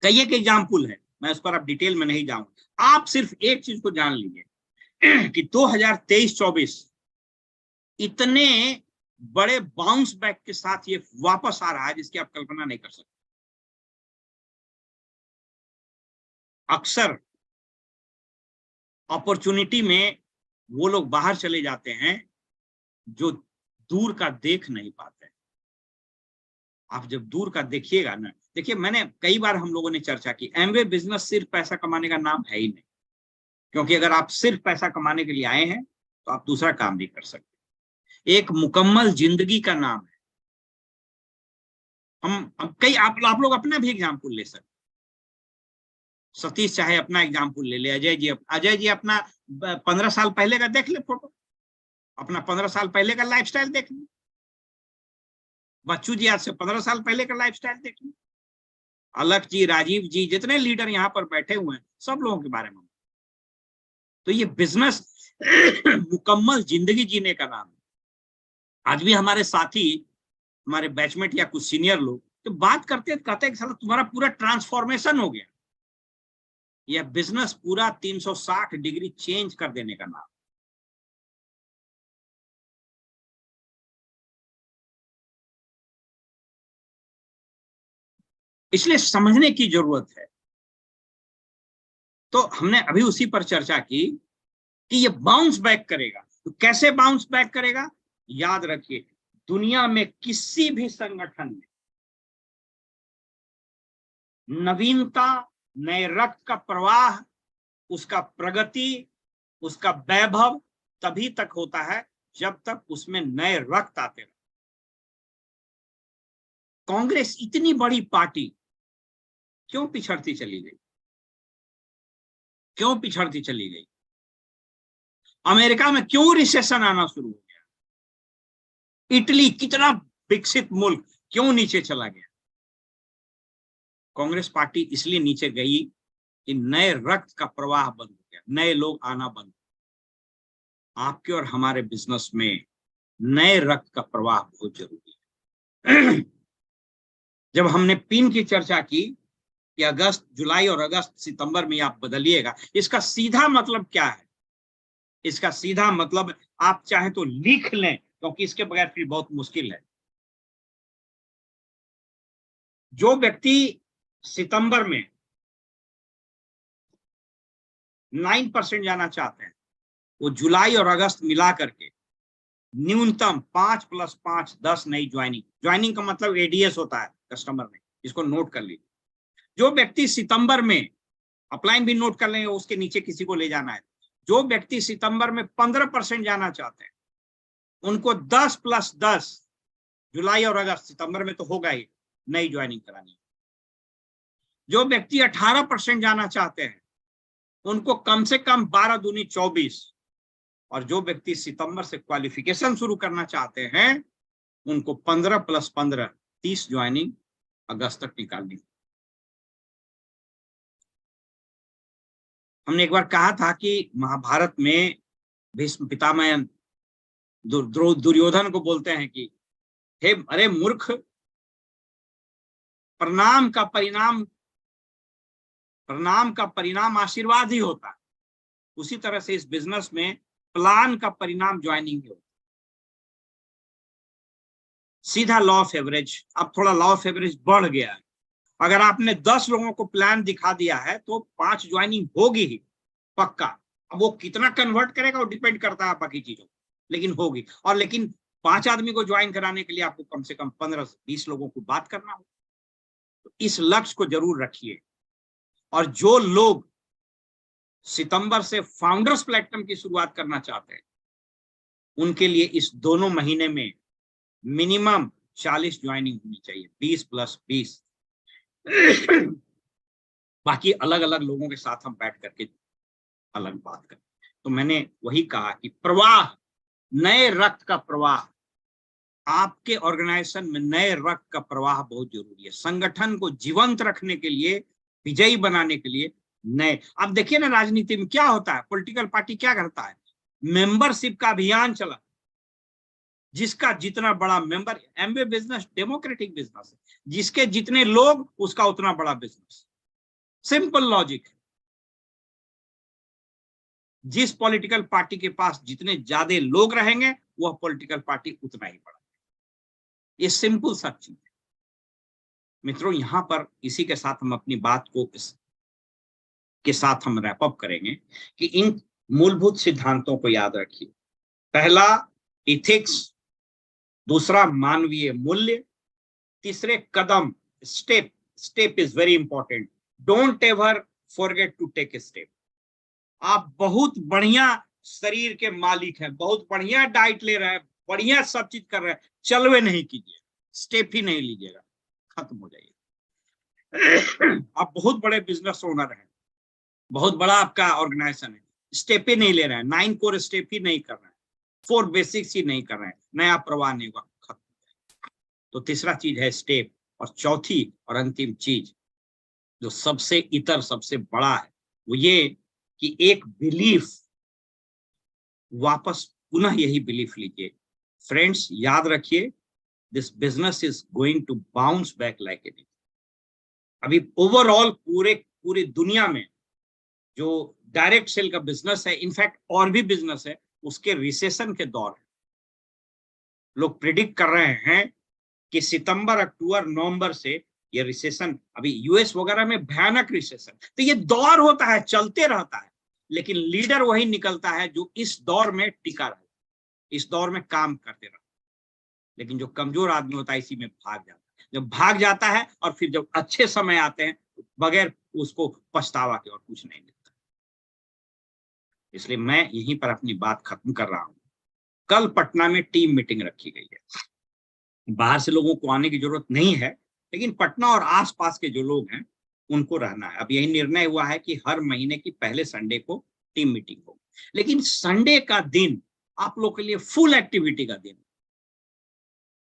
कई एक एग्जाम्पल है, मैं उस पर अब डिटेल में नहीं जाऊंगा, आप सिर्फ एक चीज को जान लीजिए कि 2023-24 इतने बड़े बाउंस बैक के साथ ये वापस आ रहा है जिसकी आप कल्पना नहीं कर सकते। अक्सर अपॉर्चुनिटी में वो लोग बाहर चले जाते हैं जो दूर का देख नहीं पाते। आप जब दूर का देखिएगा ना, देखिए मैंने कई बार हम लोगों ने चर्चा की, एमवे बिजनेस सिर्फ पैसा कमाने का नाम है ही नहीं, क्योंकि अगर आप सिर्फ पैसा कमाने के लिए आए हैं तो आप दूसरा काम भी कर सकते। एक मुकम्मल जिंदगी का नाम है। हम कई आप लोग अपना भी एग्जाम्पल ले सकते। सतीश चाहे अपना एग्जाम्पल ले ले, अजय जी अपना 15 साल पहले का देख ले फोटो, अपना 15 साल पहले का लाइफस्टाइल देख ले। बच्चू जी आज से 15 साल पहले का लाइफस्टाइल देख ले। अलख जी, राजीव जी, जितने लीडर यहाँ पर बैठे हुए हैं, सब लोगों के बारे में। तो ये बिजनेस मुकम्मल जिंदगी जीने का नाम है। आज भी हमारे साथी, हमारे बैचमेट या कुछ सीनियर लोग तो बात करते कहते हैं कि तुम्हारा पूरा ट्रांसफॉर्मेशन हो गया। यह बिजनेस पूरा 360 डिग्री चेंज कर देने का नाम। इसलिए समझने की जरूरत है। तो हमने अभी उसी पर चर्चा की कि ये बाउंस बैक करेगा, तो कैसे बाउंस बैक करेगा। याद रखिए, दुनिया में किसी भी संगठन में नवीनता, नए रक्त का प्रवाह, उसका प्रगति, उसका वैभव तभी तक होता है जब तक उसमें नए रक्त आते रहे। कांग्रेस इतनी बड़ी पार्टी क्यों पिछड़ती चली गई, क्यों पिछड़ती चली गई? अमेरिका में क्यों रिसेशन आना शुरू हो गया? इटली कितना विकसित मुल्क क्यों नीचे चला गया? कांग्रेस पार्टी इसलिए नीचे गई कि नए रक्त का प्रवाह बंद हो गया, नए लोग आना बंद। आपके और हमारे बिजनेस में नए रक्त का प्रवाह बहुत जरूरी है। जब हमने पिन की चर्चा की कि अगस्त, जुलाई और अगस्त, सितंबर में आप बदलिएगा, इसका सीधा मतलब क्या है? इसका सीधा मतलब आप चाहे तो लिख लें, क्योंकि इसके बगैर फिर बहुत मुश्किल है। जो व्यक्ति सितंबर में 9% जाना चाहते हैं, वो जुलाई और अगस्त मिला करके न्यूनतम 5 + 5 10 नई ज्वाइनिंग का मतलब एडीएस होता है कस्टमर में, इसको नोट कर लीजिए। जो व्यक्ति सितंबर में, अपलाइन भी नोट कर लेंगे, उसके नीचे किसी को ले जाना है, जो व्यक्ति सितंबर में 15% जाना चाहते हैं, उनको 10 + 10 जुलाई और अगस्त, सितंबर में तो होगा ही, नई ज्वाइनिंग करानी। जो व्यक्ति 18% जाना चाहते हैं, उनको कम से कम 12 दूनी 24, और जो व्यक्ति सितंबर से क्वालिफिकेशन शुरू करना चाहते हैं, उनको 15 + 15 30 ज्वाइनिंग अगस्त तक निकालनी। हमने एक बार कहा था कि महाभारत में भीष्म पितामह दुर्योधन को बोलते हैं कि हे अरे मूर्ख, प्रणाम का परिणाम आशीर्वाद ही होता है। उसी तरह से इस बिजनेस में प्लान का परिणाम ज्वाइनिंग ही होता है। सीधा लॉ ऑफ एवरेज, अब थोड़ा लॉ ऑफ एवरेज बढ़ गया है। अगर आपने 10 लोगों को प्लान दिखा दिया है तो 5 ज्वाइनिंग होगी ही पक्का। अब वो कितना कन्वर्ट करेगा वो डिपेंड करता है बाकी चीजों, लेकिन होगी। और लेकिन 5 आदमी को ज्वाइन कराने के लिए आपको कम से कम 15 से 20 लोगों को बात करना होगा। तो इस लक्ष्य को जरूर रखिए। और जो लोग सितंबर से फाउंडर्स प्लेटफॉर्म की शुरुआत करना चाहते हैं, उनके लिए इस दोनों महीने में मिनिमम 40 ज्वाइनिंग होनी चाहिए, 20 + 20। बाकी अलग अलग लोगों के साथ हम बैठ करके अलग बात करें। तो मैंने वही कहा कि प्रवाह, नए रक्त का प्रवाह, आपके ऑर्गेनाइजेशन में नए रक्त का प्रवाह बहुत जरूरी है। संगठन को जीवंत रखने के लिए, विजयी बनाने के लिए नए। अब देखिए ना, राजनीति में क्या होता है, पॉलिटिकल पार्टी क्या करता है, मेंबरशिप का अभियान चला। जिसका जितना बड़ा member, Amway business democratic business है, जिसके जितने लोग उसका उतना बड़ा बिजनेस। Simple logic. जिस पॉलिटिकल पार्टी के पास जितने ज्यादा लोग रहेंगे वह पॉलिटिकल पार्टी उतना ही बड़ा। ये सिंपल सा चीज है मित्रों। यहां पर इसी के साथ हम अपनी बात को के साथ हम रैप अप करेंगे कि इन मूलभूत सिद्धांतों को याद रखिए। पहला इथिक्स, दूसरा मानवीय मूल्य, तीसरे कदम, step is very important. Don't ever forget to take a step. आप बहुत बढ़िया शरीर के मालिक हैं, बहुत बढ़िया डाइट ले रहे हैं, बढ़िया सब चीज कर रहे हैं, चलवे नहीं कीजिए, स्टेप ही नहीं लीजिएगा, खत्म हो जाइए। आप बहुत बड़े बिजनेस ओनर हैं, बहुत बड़ा आपका ऑर्गेनाइजेशन है, स्टेप ही नहीं ले रहे हैं, 9 कोर स्टेप ही नहीं कर रहे हैं, 4 बेसिक्स ही नहीं कर रहे हैं, नया प्रवाह नहीं होगा, खत्म। तो तीसरा चीज है स्टेप। और चौथी और अंतिम चीज जो सबसे बड़ा है वो ये कि एक बिलीफ, वापस पुनः यही बिलीफ लीजिए। फ्रेंड्स याद रखिए, this business is going to bounce back like anything. अभी ओवरऑल पूरे दुनिया में जो डायरेक्ट सेल का बिजनेस है, इनफैक्ट और भी बिजनेस है, उसके रिसेशन के दौर है। लोग प्रिडिक्ट कर रहे हैं कि सितंबर, अक्टूबर, नवंबर से ये रिसेशन, अभी यूएस वगैरह में भयानक रिसेशन। तो ये दौर होता है, चलते रहता है, लेकिन लीडर वही निकलता है जो इस दौर में टिका रहे, इस दौर में काम करते रहे। लेकिन जो कमजोर आदमी होता है इसी में भाग जाता है। जब भाग जाता है और फिर जब अच्छे समय आते हैं बगैर उसको पछतावा के और कुछ नहीं मिलता। इसलिए मैं यहीं पर अपनी बात खत्म कर रहा हूं। कल पटना में टीम मीटिंग रखी गई है। बाहर से लोगों को आने की जरूरत नहीं है, लेकिन पटना और आसपास के जो लोग हैं उनको रहना है। अब यही निर्णय हुआ है कि हर महीने की पहले संडे को टीम मीटिंग हो, लेकिन संडे का दिन आप लोग के लिए फुल एक्टिविटी का दिन।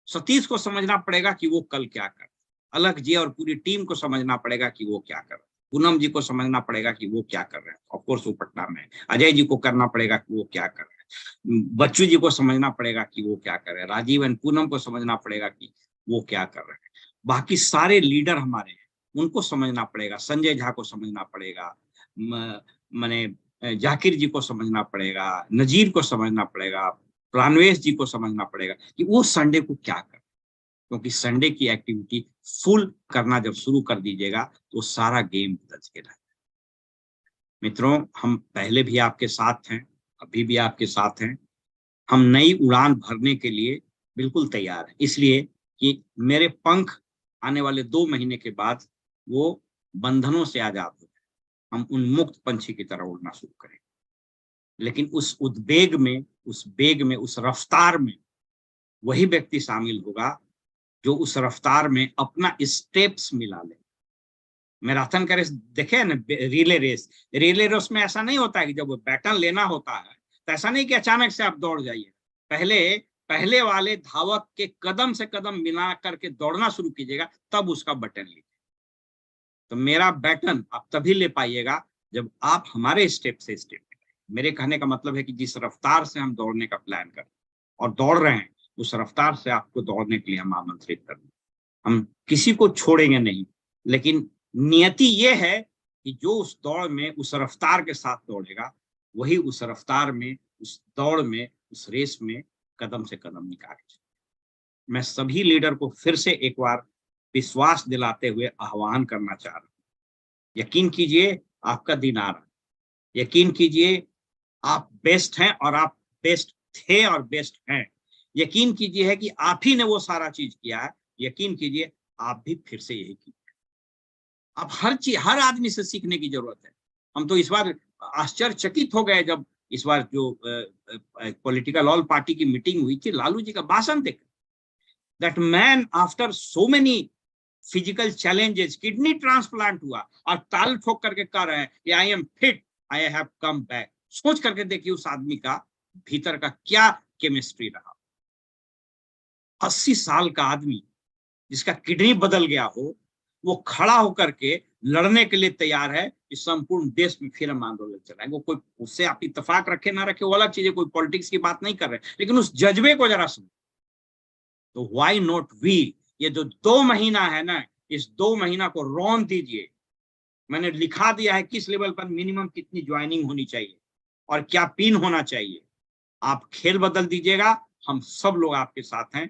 सतीश को समझना पड़ेगा कि वो कल क्या कर, अलग जी और पूरी टीम को समझना पड़ेगा कि वो क्या कर, पूनम जी को समझना पड़ेगा कि वो क्या कर रहे हैं, ऑफकोर्स वो पटना में, अजय जी को करना पड़ेगा कि वो क्या कर रहे हैं, बच्चू जी को समझना पड़ेगा कि वो क्या कर रहे हैं, राजीव एंड पूनम को समझना पड़ेगा कि वो क्या कर रहे हैं, बाकी सारे लीडर हमारे हैं उनको समझना पड़ेगा, संजय झा को समझना पड़ेगा, मैंने जाकिर जी को समझना पड़ेगा, नजीर को समझना पड़ेगा, प्राणवेश जी को समझना पड़ेगा कि वो संडे को क्या कर, क्योंकि संडे की एक्टिविटी फुल करना जब शुरू कर दीजिएगा तो सारा गेम बदल के रहेगा। मित्रों, हम पहले भी आपके साथ हैं, अभी भी आपके साथ हैं। हम नई उड़ान भरने के लिए बिल्कुल तैयार हैं, इसलिए कि मेरे पंख आने वाले 2 महीने के बाद वो बंधनों से आजाद हो जाए, हम उन्मुक्त पंछी की तरह उड़ना शुरू करें। लेकिन उस उद्वेग में, उस वेग में, उस रफ्तार में वही व्यक्ति शामिल होगा जो उस रफ्तार में अपना स्टेप्स मिला ले। मैराथन का रेस देखे ना, रिले रेस में ऐसा नहीं होता है कि जब बैटन लेना होता है तो ऐसा नहीं कि अचानक से आप दौड़ जाइए, पहले वाले धावक के कदम से कदम मिला करके दौड़ना शुरू कीजिएगा, तब उसका बटन लीजिए। तो मेरा बैटन आप तभी ले पाइएगा जब आप हमारे स्टेप से स्टेप, मेरे कहने का मतलब है कि जिस रफ्तार से हम दौड़ने का प्लान करें और दौड़ रहे हैं, उस रफ्तार से आपको दौड़ने के लिए हम आमंत्रित कर रहे हैं। हम किसी को छोड़ेंगे नहीं, लेकिन नियति ये है कि जो उस दौड़ में उस रफ्तार के साथ दौड़ेगा, वही उस रफ्तार में, उस दौड़ में, उस रेस में कदम से कदम निकाले। मैं सभी लीडर को फिर से एक बार विश्वास दिलाते हुए आह्वान करना चाह रहा हूं, यकीन कीजिए आपका दिन आ रहा है। यकीन कीजिए आप बेस्ट हैं, और आप बेस्ट थे और बेस्ट हैं। यकीन कीजिए है कि आप ही ने वो सारा चीज किया है। यकीन कीजिए आप भी फिर से यही कीजिए। आप हर आदमी से सीखने की जरूरत है। हम तो इस बार आश्चर्यचकित हो गए जब इस बार जो पॉलिटिकल ऑल पार्टी की मीटिंग हुई थी, लालू जी का भाषण देख, that man after so many physical challenges, kidney transplant हुआ और ताल ठोक करके कह रहे हैं कि I am fit, I have come back. सोच करके देखिए उस आदमी का भीतर का क्या केमिस्ट्री रहा। 80 साल का आदमी जिसका किडनी बदल गया हो, वो खड़ा होकर के लड़ने के लिए तैयार है कि संपूर्ण देश में फिर हम आंदोलन चलाएंगे। वो कोई उससे आप इत्तेफाक रखे ना रखे वो अलग चीज है, कोई पॉलिटिक्स की बात नहीं कर रहे, लेकिन उस जज्बे को जरा सुनो। तो व्हाई नॉट वी? ये जो 2 महीना है ना, इस 2 महीना को रौन दीजिए। मैंने लिखा दिया है किस लेवल पर मिनिमम कितनी ज्वाइनिंग होनी चाहिए और क्या पिन होना चाहिए। आप खेल बदल दीजिएगा, हम सब लोग आपके साथ हैं।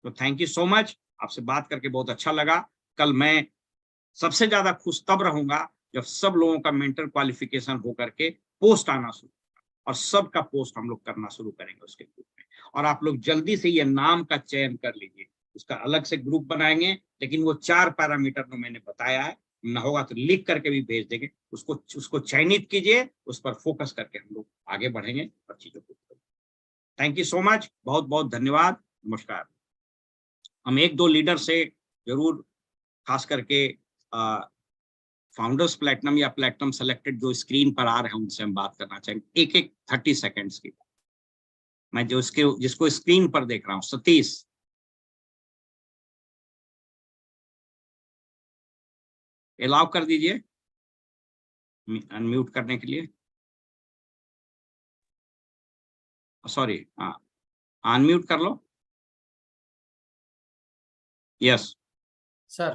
तो थैंक यू सो मच। आपसे बात करके बहुत अच्छा लगा। कल मैं सबसे ज्यादा खुश तब रहूंगा जब सब लोगों का मेंटल क्वालिफिकेशन होकर के पोस्ट आना शुरू, और सबका पोस्ट हम लोग करना शुरू करेंगे उसके ग्रुप में। और आप लोग जल्दी से ये नाम का चयन कर लीजिए, उसका अलग से ग्रुप बनाएंगे, लेकिन वो 4 पैरामीटर जो मैंने बताया है, ना होगा तो लिख करके भी भेज देंगे। उसको चयनित कीजिए, उस पर फोकस करके हम लोग आगे बढ़ेंगे और चीजों को। थैंक यू सो मच, बहुत बहुत धन्यवाद, नमस्कार। हम 1-2 लीडर से जरूर, खास करके फाउंडर्स प्लेटिनम या प्लेटिनम सेलेक्टेड जो स्क्रीन पर आ रहे हैं, उनसे हम बात करना चाहेंगे। एक 30 सेकेंड्स की। मैं जिसको स्क्रीन पर देख रहा हूँ, सतीश, अलाउ कर दीजिए अनम्यूट करने के लिए। सॉरी, हाँ, अनम्यूट कर लो। Yes sir.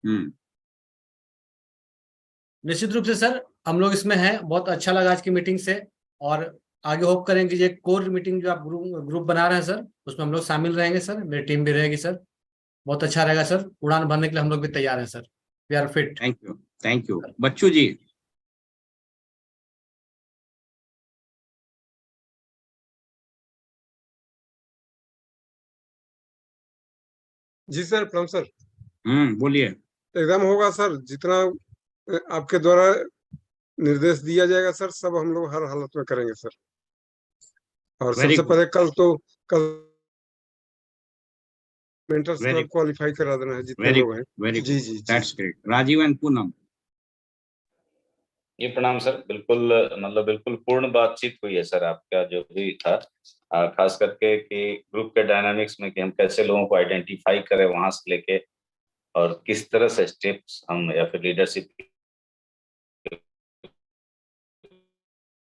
हम्म। निश्चित रूप से सर, हम लोग इसमें हैं। बहुत अच्छा लगा आज की मीटिंग से, और आगे होप करेंगे ये कोर मीटिंग जो आप ग्रुप बना रहे हैं सर, उसमें हम लोग शामिल रहेंगे सर, मेरी टीम भी रहेगी सर। बहुत अच्छा रहेगा सर, उड़ान भरने के लिए हम लोग भी तैयार हैं sir. We are fit. Thank you Bachchu ji. जी सर, प्रणाम सर। बोलिए। एकदम होगा सर, जितना आपके द्वारा निर्देश दिया जाएगा सर, सब हम लोग हर हालत में करेंगे सर। और वेरी सबसे गुड, पहले कल मेंटर्स का क्वालिफाई करा देना है जितने लोग हैं। वेरी जी गुड, जी that's great. Rajiv and Poonam. ये प्रणाम सर। बिल्कुल, मतलब बिल्कुल पूर्ण बातचीत हुई है सर, आपका जो भी था, खास करके कि ग्रुप के डायनामिक्स में कि हम कैसे लोगों को आइडेंटिफाई करें वहां से लेके, और किस तरह से स्टेप्स हम या फिर लीडरशिप।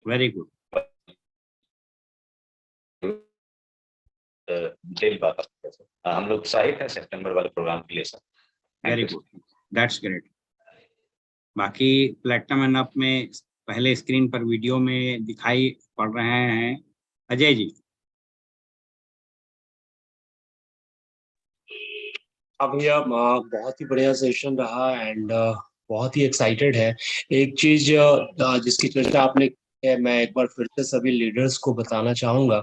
वेरी गुड, डिटेल बात आपके सर। हम लोग उत्साहित हैं सितंबर वाले प्रोग्राम के लिए sir. Very good, that's great. बाकी प्लेटिनम एंड अप में पहले स्क्रीन पर वीडियो में दिखाई पड़ रहे हैं अजय जी। हाँ भैया, बहुत ही बढ़िया सेशन रहा एंड बहुत ही एक्साइटेड है। एक चीज जिसकी चर्चा आपने की है, मैं एक बार फिर से सभी लीडर्स को बताना चाहूंगा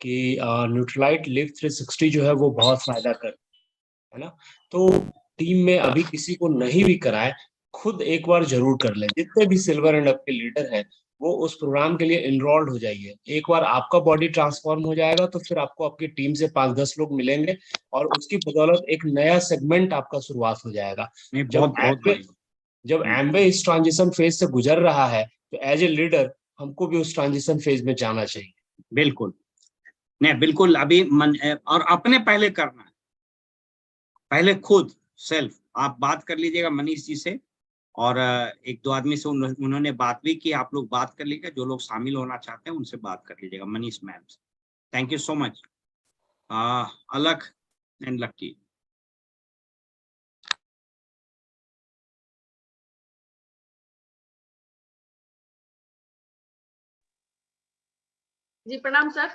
कि न्यूट्रलाइट लिफ्ट 360 जो है वो बहुत फायदा कर है ना। तो टीम में अभी किसी को नहीं भी कराए, खुद एक बार जरूर कर ले। जितने भी सिल्वर एंड अप के लीडर हैं वो उस प्रोग्राम के लिए इनरोल्ड हो जाइए। एक बार आपका बॉडी ट्रांसफॉर्म हो जाएगा तो फिर आपको आपकी टीम से 5-10 लोग मिलेंगे और उसकी बदौलत एक नया सेगमेंट आपका शुरुआत हो जाएगा। जब एम्बे इस ट्रांजिशन फेज से गुजर रहा है तो एज ए लीडर हमको भी उस ट्रांजिशन फेज में जाना चाहिए। बिल्कुल नहीं, बिल्कुल अभी और अपने पहले करना है, पहले खुद सेल्फ। आप बात कर लीजिएगा मनीष जी से, और एक दो आदमी से उन्होंने बात भी की, आप लोग बात कर लीजिएगा, जो लोग शामिल होना चाहते हैं उनसे बात कर लीजिएगा, मनीष मैम से। Thank you so much. अलख एंड लक्की। जी प्रणाम सर।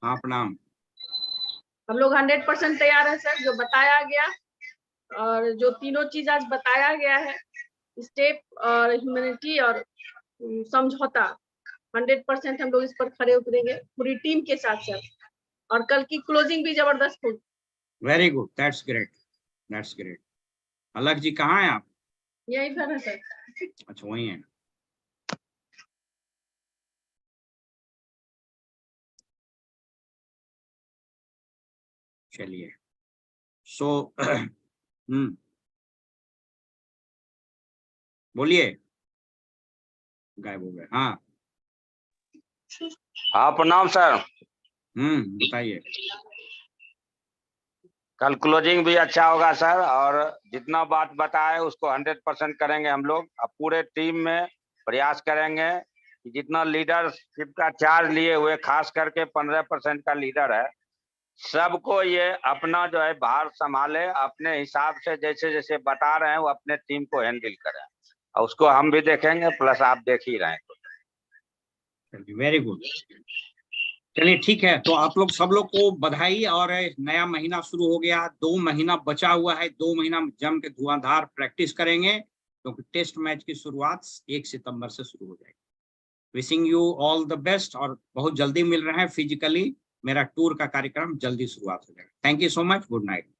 हाँ प्रणाम। हम लोग 100% तैयार है सर, जो बताया गया और जो तीनों चीज आज बताया गया है, स्टेप और ह्यूमैनिटी और समझौता, 100% हम लोग इस पर खड़े उतरेंगे पूरी टीम के साथ सर। और कल की क्लोजिंग भी जबरदस्त होगी। Very good, that's great, that's great. अलख जी कहाँ हैं आप? यही सर है सर। अच्छा वही है। चलिए सो बोलिए, गायब हो गए। हाँ हाँ प्रणाम सर। बताइए। कल क्लोजिंग भी अच्छा होगा सर, और जितना बात बताए उसको 100% करेंगे हम लोग। अब पूरे टीम में प्रयास करेंगे कि जितना लीडरशिप का चार्ज लिए हुए, खास करके 15% का लीडर है, सबको ये अपना जो है भार संभाले, अपने हिसाब से जैसे जैसे बता रहे हैं वो अपने टीम को हैंडल करें, और उसको हम भी देखेंगे, प्लस आप देख ही रहे हैं। Very good. चलिए ठीक है, तो आप लोग सब लोग को बधाई। और नया महीना शुरू हो गया, 2 महीना बचा हुआ है, 2 महीना जम के धुआंधार प्रैक्टिस करेंगे, क्योंकि टेस्ट मैच की शुरुआत 1 सितंबर से शुरू हो जाएगी। Wishing you all the best, और बहुत जल्दी मिल रहे हैं फिजिकली, मेरा टूर का कार्यक्रम जल्दी शुरुआत हो जाएगा। Thank you so much, good night.